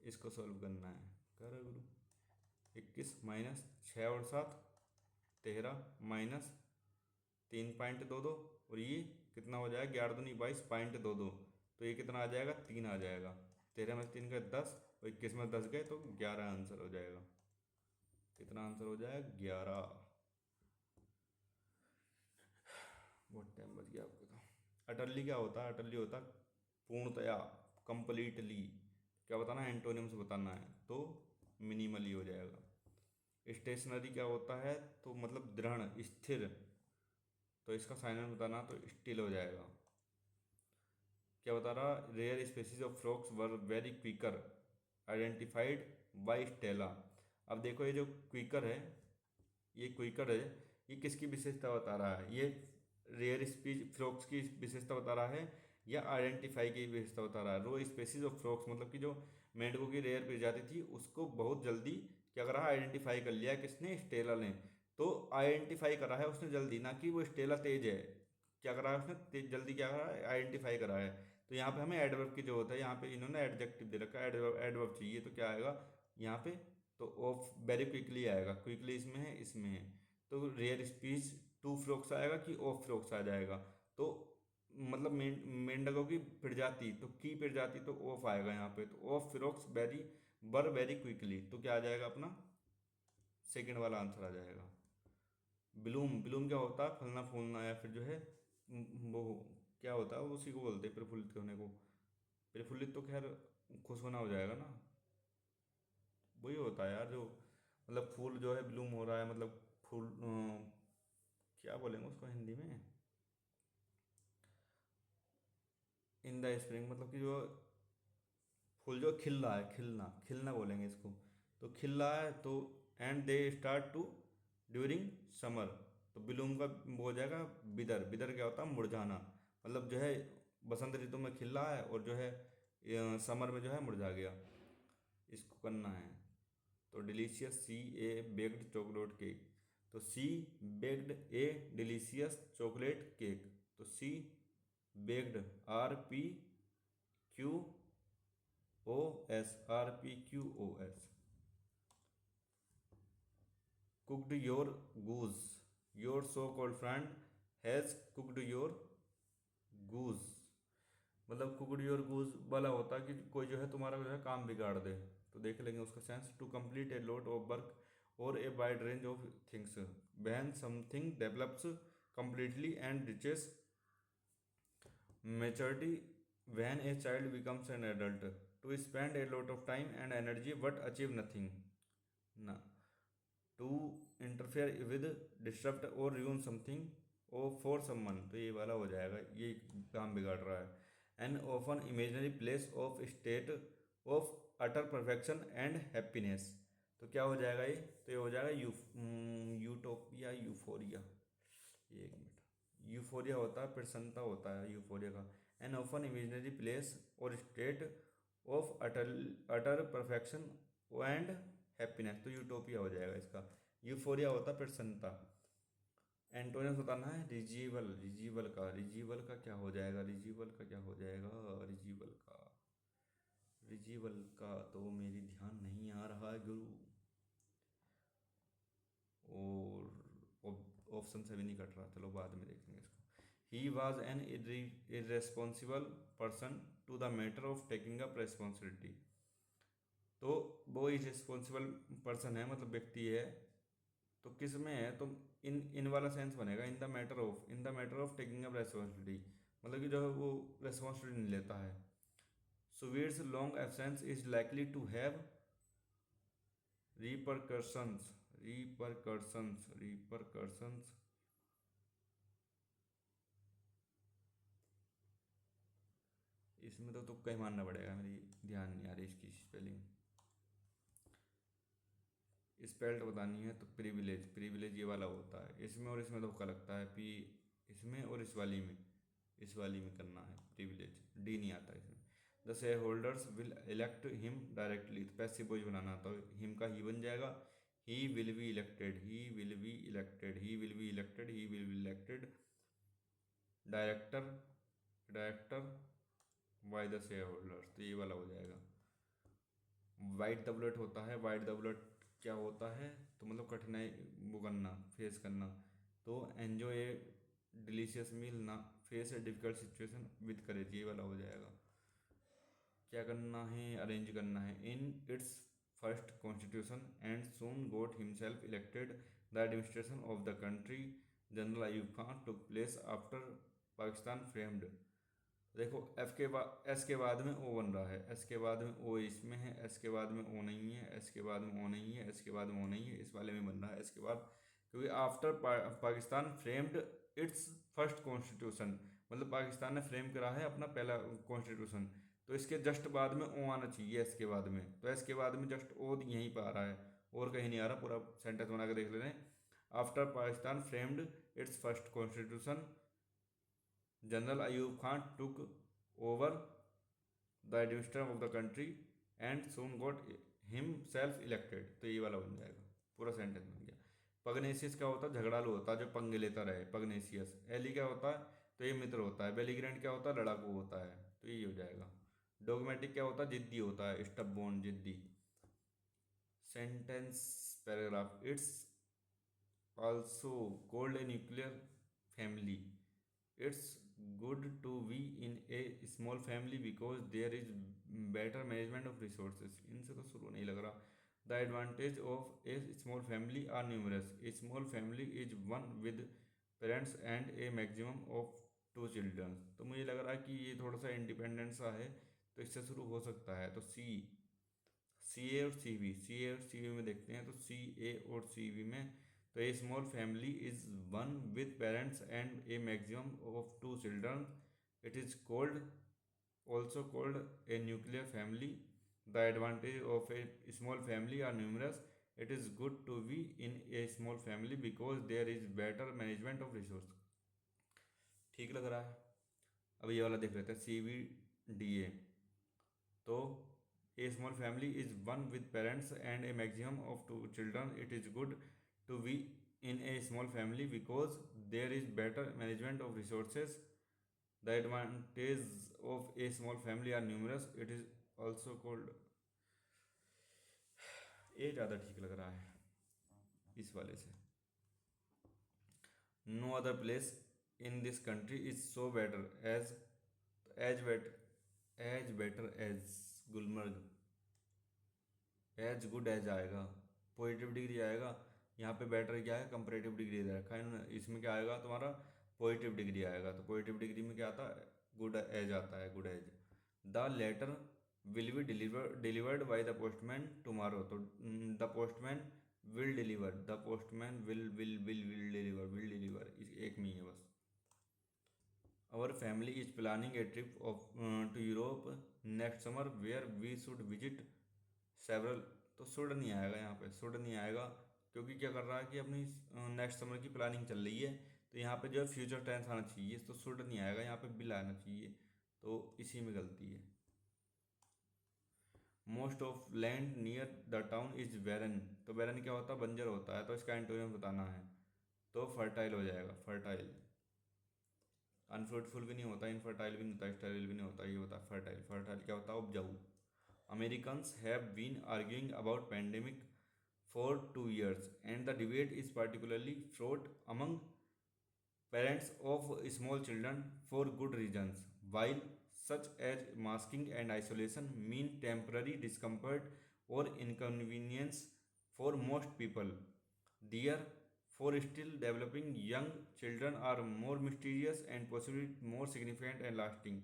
इसको सॉल्व करना है, करो गुरु। 21 माइनस 6 और 7 13 माइनस 3.22, और ये कितना हो जाएगा 11 दूनी 22.22, तो ये कितना आ जाएगा 3 आ जाएगा। 13 में 3 गए 10, और 21 में 10 गए तो 11 आंसर हो जाएगा। कितना आंसर हो जाएगा 11। बहुत टाइम बच गया आपको। तो अटरली क्या होता है, अटरली होता है पूर्णतया, कंप्लीटली। क्या बताना है, एंटोनिम्स बताना है, तो मिनिमली हो जाएगा। स्टेशनरी क्या होता है, तो मतलब दृढ़ स्थिर, तो इसका साइनम बताना, तो स्टिल हो जाएगा। क्या बता रहा, rare species of frogs were very quicker identified by Stella. अब देखो ये जो क्विकर है, ये क्विकर है, ये किसकी विशेषता बता रहा है, ये रेयर स्पीच फ्रॉक्स की विशेषता बता रहा है या आइडेंटिफाई की विशेषता बता रहा है। रो स्पेसीज ऑफ फ्रॉक्स मतलब कि जो मेंढकों की रेयर प्रजाति थी उसको बहुत जल्दी क्या करा है, आइडेंटिफाई कर लिया किसने, स्टेला ने। तो आइडेंटिफाई करा है उसने जल्दी, ना कि वो स्टेला तेज है, क्या करा है उसने जल्दी क्या करा है, आइडेंटिफाई करा है। तो यहाँ पे हमें एडवर्ब की जरूरत है, यहाँ पे इन्होंने एडजेक्टिव दे रखा है, एडवर्ब एडवर्ब चाहिए, तो क्या आएगा यहाँ पे, तो ऑफ वेरी क्विकली आएगा, क्विकली इसमें है, इसमें है। तो रेयर स्पीच टू फ्रॉक्स आएगा कि ऑफ फ्रॉक्स आ जाएगा, तो मतलब मेंढकों की प्रजाति, तो की प्रजाति तो ऑफ आएगा यहाँ पे, तो ऑफ फ्रॉक्स वेरी बर वेरी क्विकली, तो क्या आ जाएगा अपना सेकंड वाला आंसर आ जाएगा। ब्लूम, ब्लूम क्या होता है, फलना फूलना, या फिर जो है वो क्या होता है, उसी को बोलते हैं प्रफुल्लित होने को। प्रफुल्लित तो खैर खुश होना हो जाएगा ना, वही होता है यार जो मतलब फूल जो है ब्लूम हो रहा है, मतलब फूल क्या बोलेंगे उसको हिंदी में, इन द स्प्रिंग, मतलब कि जो फूल जो खिल रहा है, खिलना, खिलना बोलेंगे इसको। तो खिल रहा है तो and they start to during summer, तो ब्लूम का वो हो जाएगा बिदर, बिदर क्या होता है, मुरझाना, मतलब जो है बसंत ऋतु में खिल रहा है और जो है समर में जो है मुरझा गया, इसको करना है। तो delicious C A baked chocolate cake, तो C baked A delicious chocolate cake, तो C baked R P Q O S, R P Q O S, cooked your goose, your so called friend has cooked your goose, मतलब cooked your गूज वाला होता है कि कोई जो है तुम्हारा जो है काम बिगाड़ दे। तो देख लेंगे उसका sense, to complete a lot of work और a wide range of things, when something develops completely and reaches maturity, when a child becomes an adult, to spend a lot of time and energy but achieve nothing, ना, to interfere with, disrupt or ruin something or for someone, तो ये वाला हो जाएगा, ये काम बिगाड़ रहा है। an often imaginary place of state of utter perfection and happiness, तो क्या हो जाएगा ये, तो ये हो जाएगा यूटोपिया, यूफोरिया, एक मिनट, यूफोरिया होता है, प्रसन्नता होता है यूफोरिया का। एन ऑफन इमेजिनरी प्लेस और state of utter utter perfection and happiness, तो यूटोपिया हो जाएगा इसका। यूफोरिया होता है प्रसन्नता। एंटोनियम बताना है, रिजीवल, रिजीवल का, रिजीवल का क्या हो जाएगा, रिजीवल का क्या हो जाएगा, रिजीवल का, रिजीवल का तो मेरी ध्यान नहीं आ रहा है गुरु, और ऑप्शन से भी नहीं कट रहा, चलो बाद में देखेंगे इसको। He was an irresponsible person to the matter of taking up responsibility, तो वो इरेस्पॉन्सिबल पर्सन है, मतलब व्यक्ति है, तो किस में है, तो इन इन वाला सेंस बनेगा, in the matter of taking up responsibility, मतलब कि जो है वो रेस्पॉन्सिबिलिटी नहीं लेता है। Suvir's long absence is likely to have repercussions, repercussions, repercussions, इसमें तो तुक्का ही मानना पड़ेगा, मेरी ध्यान नहीं आ रही इसकी स्पेलिंग, स्पेल्ट बतानी है, तो प्रिविलेज, प्रिविलेज ये वाला होता है, इसमें और इसमें धोखा लगता है, पी इसमें और इस वाली में, इस वाली में करना है प्रिविलेज, डी नहीं आता इसमें। The share holders will elect him directly, तो पैसिव वॉइस बनाना, तो हिम का ही बन जाएगा, he will be elected, he will be elected, he will be elected, he will be elected director, director by the share holders, तो ये वाला हो जाएगा। वाइट द बुलेट होता है, वाइट द बुलेट क्या होता है, तो मतलब कठिनाई वो करना, फेस करना, तो एन्जॉय ए डिलीशियस मील ना, face a difficult situation with courage, ये वाला हो जाएगा। क्या करना है, अरेंज करना है, in its first constitution and soon got himself elected the administration of the country, general Ayub Khan took place after Pakistan framed, देखो एफ के बाद एस के बाद में ओ बन रहा है, एस के बाद में ओ इसमें है, एस के बाद में ओ नहीं है, एस के बाद में ओ नहीं है, एस के बाद में ओ नहीं है, इस वाले में बन रहा है एस के बाद, क्योंकि after Pakistan framed it's first constitution, मतलब पाकिस्तान ने फ्रेम करा है अपना पहला कॉन्स्टिट्यूशन, तो इसके जस्ट बाद में ओ आना चाहिए एस के बाद में, तो एस के बाद में जस्ट ओ यहीं पर आ रहा है और कहीं नहीं आ रहा। पूरा सेंटेंस बना के देख ले रहे हैं। After Pakistan framed it's first constitution, general Ayub Khan took over the administration of the country and soon got himself elected. तो ये वाला बन जाएगा, पूरा सेंटेंस बन गया। पगनेसियस क्या होता है? झगड़ालू होता है, जो पंगे लेता रहे, पगनेसियस। एली क्या होता है? तो ये मित्र होता है। बेलीग्रेंट क्या होता है? लड़ाकू होता है। तो ये हो जाएगा। डोगमेटिक क्या होता है? जिद्दी होता है, स्टबबोर्न, जिद्दी। Sentence paragraph, it's also called a nuclear family, it's good to be in a small family because there is better management of resources। इनसे तो शुरू नहीं लग रहा। The advantage of a small family are numerous। A small family is one with parents and a maximum of 2 children। तो मुझे लग रहा है कि ये थोड़ा सा इंडिपेंडेंट सा है, तो इससे शुरू हो सकता है। तो सी ए और सी बी, सी ए और सी बी में देखते हैं। तो सी ए और सी बी में, तो a small family is one with parents and a maximum of 2 children, it is called also called a nuclear family. The advantage of a small family are numerous, it is good to be in a small family because there is better management of resource. ठीक लग रहा है। अब ये वाला देख लेते हैं, सी बी डी ए। तो a small family is one with parents and a maximum of 2 children, it is good to be in a small family because there is better management of resources। The advantages of a small family are numerous, it is also called। ये ज़्यादा ठीक लग रहा है इस वाले से। No other place in this country is so better as better as Gulmarg. As good as आएगा, पॉजिटिव डिग्री आएगा। यहाँ पे बेटर क्या है? कंपैरेटिव डिग्री दे रखा है इन्होंने। इसमें क्या आएगा तुम्हारा? पॉजिटिव डिग्री आएगा। तो पॉजिटिव डिग्री में क्या आता है? गुड एज आता है, good as. The letter will be delivered by the postman tomorrow. तो the postman will deliver, the postman will deliver, एक में ही है बस। Our family is planning a trip of to Europe next summer where we should visit several. तो should नहीं आएगा यहाँ पे, शुड नहीं आएगा क्योंकि क्या कर रहा है कि अपनी नेक्स्ट समर की प्लानिंग चल रही है। तो यहाँ पे जो है फ्यूचर टेंस आना चाहिए, तो शुड नहीं आएगा, यहाँ पे विल आना चाहिए। तो इसी में गलती है। Most of land near the town is barren. तो बैरन क्या होता है? बंजर होता है। तो इसका एंटोनिम बताना है, तो फर्टाइल हो जाएगा, फर्टाइल। अनफ्रूटफुल भी नहीं होता, इनफर्टाइल भी नहीं होता, स्टेरिल भी नहीं होता, ये होता है फर्टाइल। फर्टाइल क्या होता है? उपजाऊ। Americans have been arguing about pandemic for 2 years, and the debate is particularly fraught among parents of small children for good reasons. While such as masking and isolation mean temporary discomfort or inconvenience for most people, therefore still developing young children are more mysterious and possibly more significant and lasting।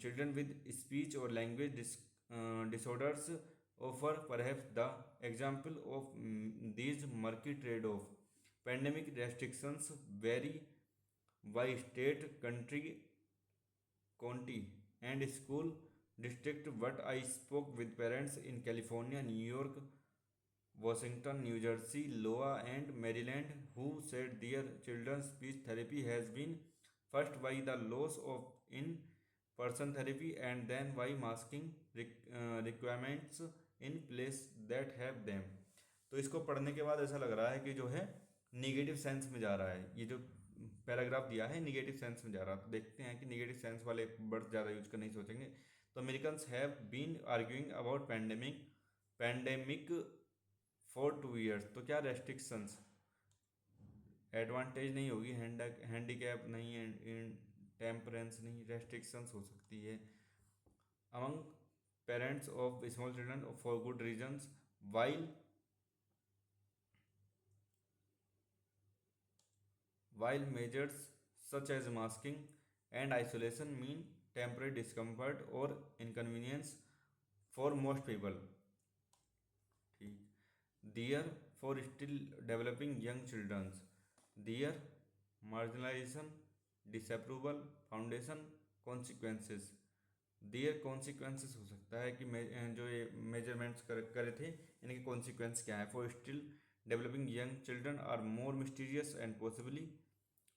Children with speech or language disorders offer perhaps the example of these murky trade-off। Pandemic restrictions vary by state, country, county, and school district, but I spoke with parents in California, New York, Washington, New Jersey, Iowa, and Maryland who said their children's speech therapy has been first by the loss of in-person therapy and then by masking requirements in place that have them। तो इसको पढ़ने के बाद ऐसा लग रहा है कि जो है निगेटिव सेंस में जा रहा है। ये जो पैराग्राफ दिया है निगेटिव सेंस में जा रहा है। तो देखते हैं कि निगेटिव सेंस वाले वर्ड ज़्यादा यूज करने ही सोचेंगे। तो Americans have been arguing about pandemic for 2 years। तो क्या रेस्ट्रिक्शंस, एडवांटेज नहीं होगी, हैंडीकैप नहीं है, टेम्परेंस नहीं, रेस्ट्रिक्शंस हो सकती है। Among parents of small children for good reasons while measures such as masking and isolation mean temporary discomfort or inconvenience for most people, ठीक। therefore still developing young children, their marginalization disapproval, foundation, consequences. Their consequences हो सकता है कि जो ये measurements करे थे इनके कॉन्सिक्वेंस क्या है। For still developing young children are more mysterious and possibly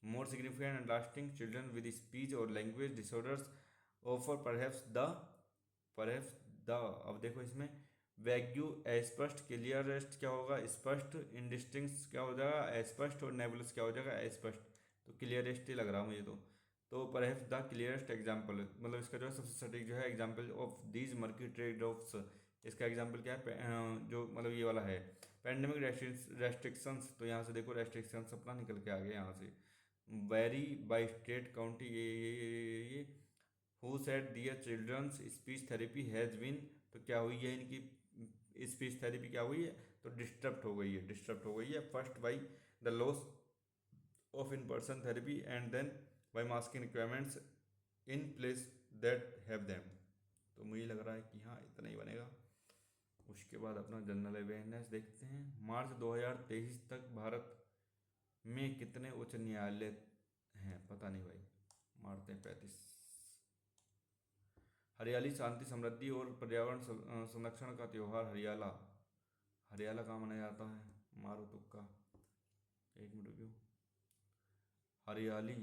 more significant and lasting. Children with speech or language disorders offer perhaps the अब देखो इसमें वैग्यू अस्पष्ट, क्लियरेस्ट क्या होगा स्पष्ट, इंडिस्टिंक्ट क्या हो जाएगा अस्पष्ट, और नेबुलस क्या हो जाएगा अस्पष्ट। तो क्लियरेस्ट ही लग रहा मुझे तो परहैप्स द क्लियरेस्ट एग्जाम्पल, मतलब इसका जो है सबसे सटीक जो है example of these murky trade offs. इसका एग्जाम्पल क्या है जो मतलब ये वाला है पैंडेमिक रेस्ट्रिक्शंस। तो यहाँ से देखो रेस्ट्रिक्शंस अपना निकल के आ गया यहाँ से। वेरी बाई स्टेट काउंटी ये who said their children's speech therapy has been. तो क्या हुई है इनकी स्पीच थेरेपी क्या हुई है तो डिस्टर्ब हो गई है first by the loss of in person therapy and then by masking requirements in place that have them. तो मुझे लग रहा है कि हाँ इतना ही बनेगा। उसके बाद अपना जनरल अवेयरनेस देखते हैं। मार्च 2023 तक भारत में कितने उच्च न्यायालय हैं पता नहीं भाई, मारते हैं 35। हरियाली, शांति, समृद्धि और पर्यावरण संरक्षण का त्यौहार हरियाला। हरियाला कहाँ मनाया जाता है, मारो तुक्का, एक मिनट रुको। हरियाली,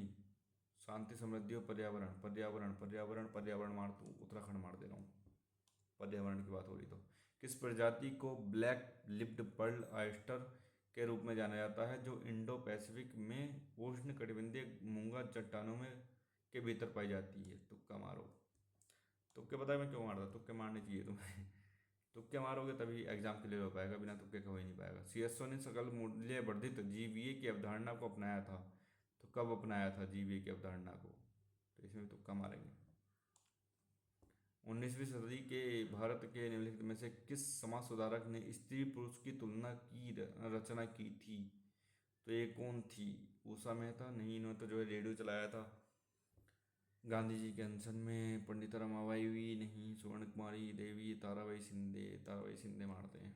शांति, समृद्धि और पर्यावरण पर्यावरण पर्यावरण पर्यावरण मार दूँ, उत्तराखंड मार दे रहा हूँ। पर्यावरण की बात हो रही तो किस प्रजाति को ब्लैक लिप्ड पर्ल ऑयस्टर के रूप में जाना जाता है जो इंडो पैसिफिक में उष्ण कटिबंधीय मूंगा चट्टानों में के भीतर पाई जाती है। तुक्का मारो। तुक्के पता है मैं क्यों मारता, तुक्के मारने चाहिए तुम्हें। तुक्के मारोगे तभी एग्जाम क्लियर हो पाएगा, बिना तुक्के का हो ही नहीं पाएगा। सीएसओ ने सकल मूल्य वर्धित जीवीए की अवधारणा को अपनाया था। तो कब अपनाया था जीवीए की अवधारणा को, तो इसमें तुक्का मारेंगे। 19वीं सदी के भारत के निम्नलिखित में से किस समाज सुधारक ने स्त्री पुरुष की तुलना की रचना की थी। तो ये कौन थी, उषा मेहता नहीं, इन्होंने तो जो है रेडियो चलाया था गांधी जी के अनशन में। पंडिता रमाबाई भी नहीं, स्वर्ण कुमारी देवी, ताराबाई सिंधे मारते हैं।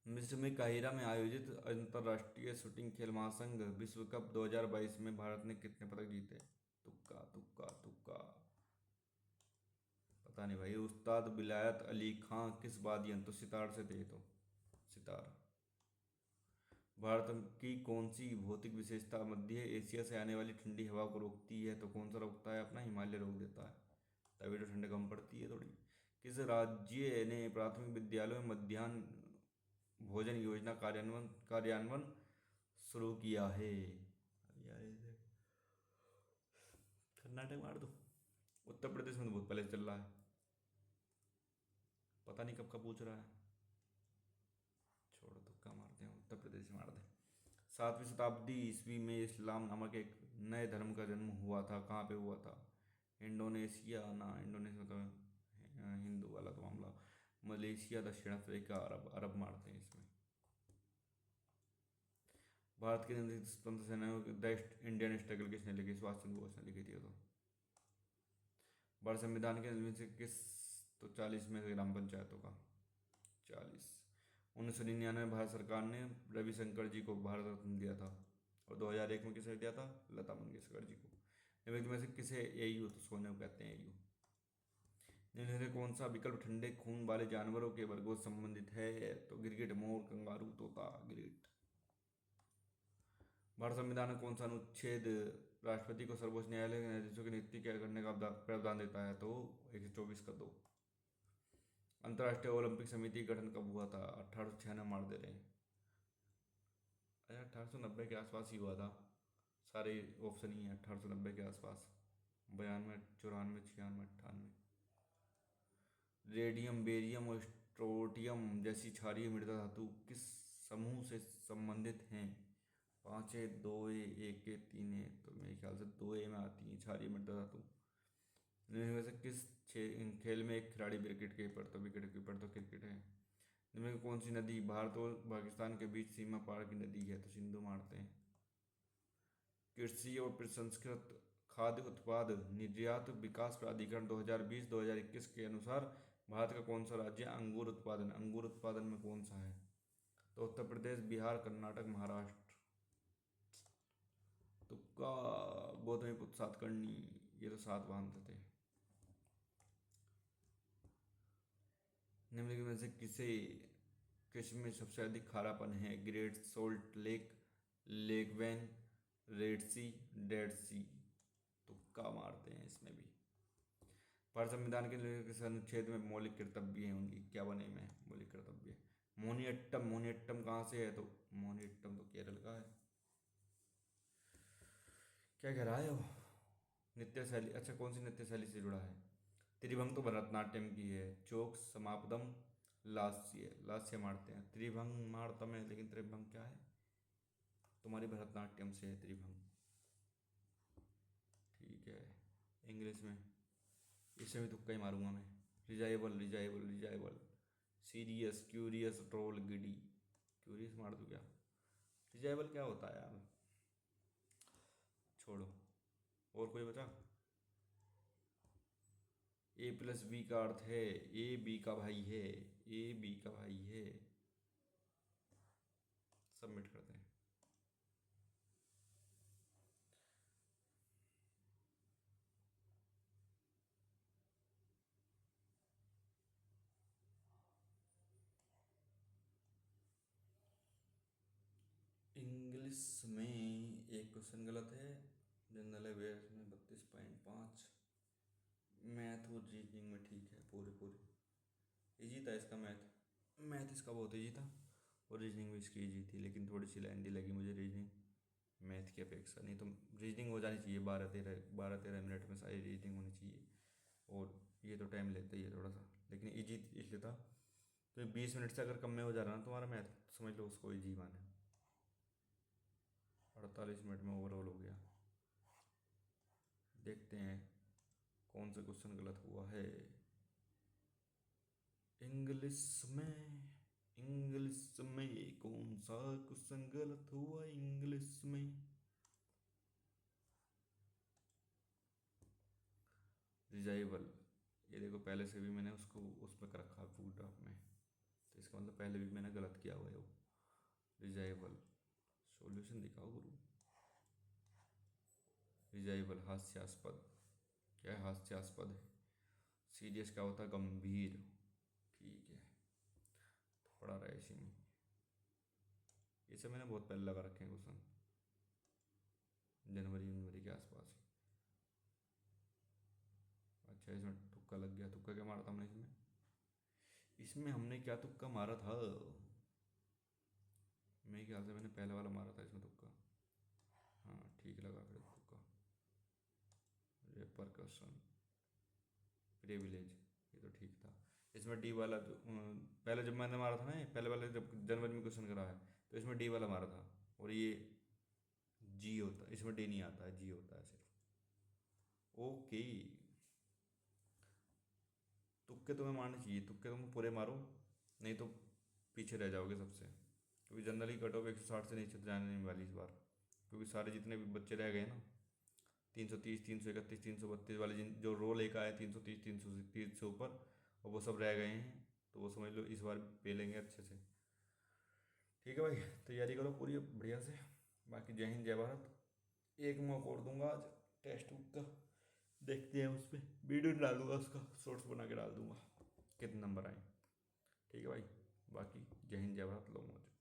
मिस्र में काहिरा में आयोजित अंतर्राष्ट्रीय शूटिंग खेल महासंघ विश्व कप 2022 में भारत ने कितने पदक जीते। तुक्का तुक्का तुक्का, पता नहीं भाई। उस्ताद विलायत अली खां किस वाद्ययंत्र, तो सितार से थे, तो सितार। भारत की कौन सी भौतिक विशेषता मध्य एशिया से आने वाली ठंडी हवा को रोकती है। तो कौन सा रोकता है, अपना हिमालय रोक देता है, तभी तो ठंड कम पड़ती है थोड़ी। किस राज्य ने प्राथमिक विद्यालयों में मध्याह्न भोजन योजना कार्यान्वयन शुरू किया है। यार कर्नाटक मार दो। उत्तर प्रदेश में तो बहुत पहले चल रहा है, पता नहीं कब का पूछ रहा है, छोड़ो तुक्का मारते हैं, उत्तर प्रदेश मार दे। 7वीं शताब्दी ईस्वी में इस्लाम नामक एक नए धर्म का जन्म हुआ था, कहाँ पे हुआ था। इंडोनेशिया ना, इंडोनेशिया तो हिंदू वाला तो मामला। मलेशिया, दक्षिण अफ्रीका, अरब, अरब मारते हैं इसमें। भारत की निम्नलिखित स्वतंत्र सेनानियों द इंडियन स्ट्रगल किसने लिखी, सुभाष चंद्र बोस ने लिखी थी। तो भारत संविधान के निम्न से किस, तो 40 में से ग्राम पंचायतों का 40। 1999 में भारत सरकार ने रविशंकर जी को भारत रत्न दिया था, और 2001 में किसे दिया था, लता मंगेशकर जी को। निम्नलिखित में से किसे एयू, तो सोने को कहते हैं एयू। निम्नलिखित में कौन सा विकल्प ठंडे खून वाले जानवरों के वर्गों से संबंधित है। तो गिरगिट, मोर, कंगारू, तोता, गिरगिट। भारत संविधान में कौन सा अनुच्छेद राष्ट्रपति को सर्वोच्च न्यायालय के न्यायाधीशों की नियुक्ति करने का प्रावधान देता है। तो 124 का 2। अंतर्राष्ट्रीय ओलंपिक समिति गठन कब हुआ था, 1896 मार दे रहे हैं। अरे 1890 के आसपास ही हुआ था, सारे ऑप्शन ही हैं 1890 के आसपास। 92, 94, 96, 98। रेडियम, बेरियम और स्ट्रोटियम जैसी क्षारीय मृदा धातु किस समूह से संबंधित हैं। 5A, 2A, 1A, 3A। तो मेरे ख्याल से 2A में आती है क्षारीय मृदा धातु। इनमें से किस खेल में एक खिलाड़ी विकेट कीपर, तो विकेट कीपर तो क्रिकेट है। इनमें कौन सी नदी भारत और पाकिस्तान के बीच सीमा पार की नदी है, तो सिंधु मारते हैं। कृषि और प्रसंस्कृत खाद्य उत्पाद निर्यात विकास प्राधिकरण 2020-2021 के अनुसार भारत का कौन सा राज्य अंगूर उत्पादन में कौन सा है। तो उत्तर प्रदेश, बिहार, कर्नाटक, महाराष्ट्र। तुक्का गौतमीपुत्र सातकर्णी, ये तो सात बांधते थे। निम्नलिखित में से किसे किस में सबसे अधिक खारापन है? Great Salt Lake, Lake Van, Red Sea, Dead Sea. तुक्का मारते हैं इसमें भी। भारत संविधान के किस अनुच्छेद में मौलिक कर्तव्य है उनकी? क्या बने में मौलिक कर्तव्य? मोनियट्टम, मोनियट्टम कहाँ से है? तो मोनियट्टम तो केरल का है। क्या कह रहा है वो? नृत्य शैली, अच्छा कौन सी नृत्य शैली से जुड़ा है? त्रिभंग तो भरतनाट्यम की है। चोक, समापदम, लास्य, लास्य मारते हैं। त्रिभंग मारतम है, लेकिन त्रिभंग क्या है? तुम्हारी भरतनाट्यम से है त्रिभंग। ठीक है। इंग्लिश में इससे भी तुक्का ही मारूंगा मैं। Risible, risible, risible. Serious, curious, droll, giddy. Curious मार दूँ क्या? रिजाइबल क्या होता है यार? छोड़ो। और कोई बचा? ए प्लस बी का अर्थ है ए बी का भाई है। ए बी का भाई है। सबमिट करते हैं। इंग्लिश में एक क्वेश्चन गलत है। जनरल अवेयर्स में 32.5। मैथ और रीजनिंग में ठीक है पूरे पूरे। इजी था इसका मैथ। मैथ इसका बहुत इजी था और रीजनिंग भी इसकी इजी थी, लेकिन थोड़ी सी लेंदी लगी मुझे रीजनिंग मैथ की अपेक्षा। नहीं तो रीजनिंग हो जानी चाहिए 12-13 मिनट में सारी रीजनिंग होनी चाहिए। और ये तो टाइम लेता ही है थोड़ा सा, लेकिन इजी इसलिए था। तो 20 मिनट से अगर कम में हो जा रहा ना तुम्हारा मैथ, तो समझ लो उसको इजी माने। 48 मिनट में ओवरऑल हो गया। देखते हैं कौन सा क्वेश्चन गलत हुआ है इंग्लिश में। इंग्लिश में कौन सा क्वेश्चन गलत हुआ इंग्लिश में? रिजाइबल, ये देखो पहले से भी मैंने उसको उस पर कर रखा है फूल ड्राफ्ट में, तो इसका मतलब पहले भी मैंने गलत किया हुआ है वो। रिजाइबल, सॉल्यूशन दिखाओ गुरु। रिजाइबल हास्यास्पद, क्या है? हास्यास्पद है। सीरियस क्या होता है? गंभीर। ठीक है, तो पढ़ा रहा है इसी में। इसे मैंने बहुत पहले लगा रखे हैं क्वेश्चन, जनवरी जनवरी के आसपास। अच्छा इसमें तुक्का लग गया। तुक्का क्या मारा था हमने इसमें? इसमें हमने क्या तुक्का मारा था? मेरे ख्याल से मैंने पहले वाला मारा था इसमें तुक्का। हाँ ठीक लगा फिर तुक्का। रेपरकशन, प्रिविलेज, ये तो ठीक था। इसमें डी वाला जो पहले जब मैंने मारा था ना, ये पहले वाले जब जनवरी में क्वेश्चन करा है, तो इसमें डी वाला मारा था। और ये जी होता है, इसमें डी नहीं आता है, जी होता है सिर्फ। ओके। तुक्के तुम्हें मारने चाहिए, तुक्के तुम पूरे मारो, नहीं तो पीछे रह जाओगे सबसे। क्योंकि जनरली कट ऑफ 160 से नीचे तो जाने नहीं वाली इस बार। क्योंकि सारे जितने भी बच्चे रह गए ना, 330, 331, 332 वाले जिन जो रोल एक आए 330, 330 से ऊपर, और वो सब रह गए हैं, तो वो समझ लो इस बार पेलेंगे अच्छे से। ठीक है भाई, तैयारी करो पूरी बढ़िया से। बाकी जय हिंद जय भारत। एक मौका और दूंगा आज टेक्स्ट बुक का, देखते हैं उस पर वीडियो डालूंगा, उसका शॉर्ट्स बना के डाल दूंगा कितने नंबर आए। ठीक है भाई, बाकी जय हिंद जय भारत, लो मौज।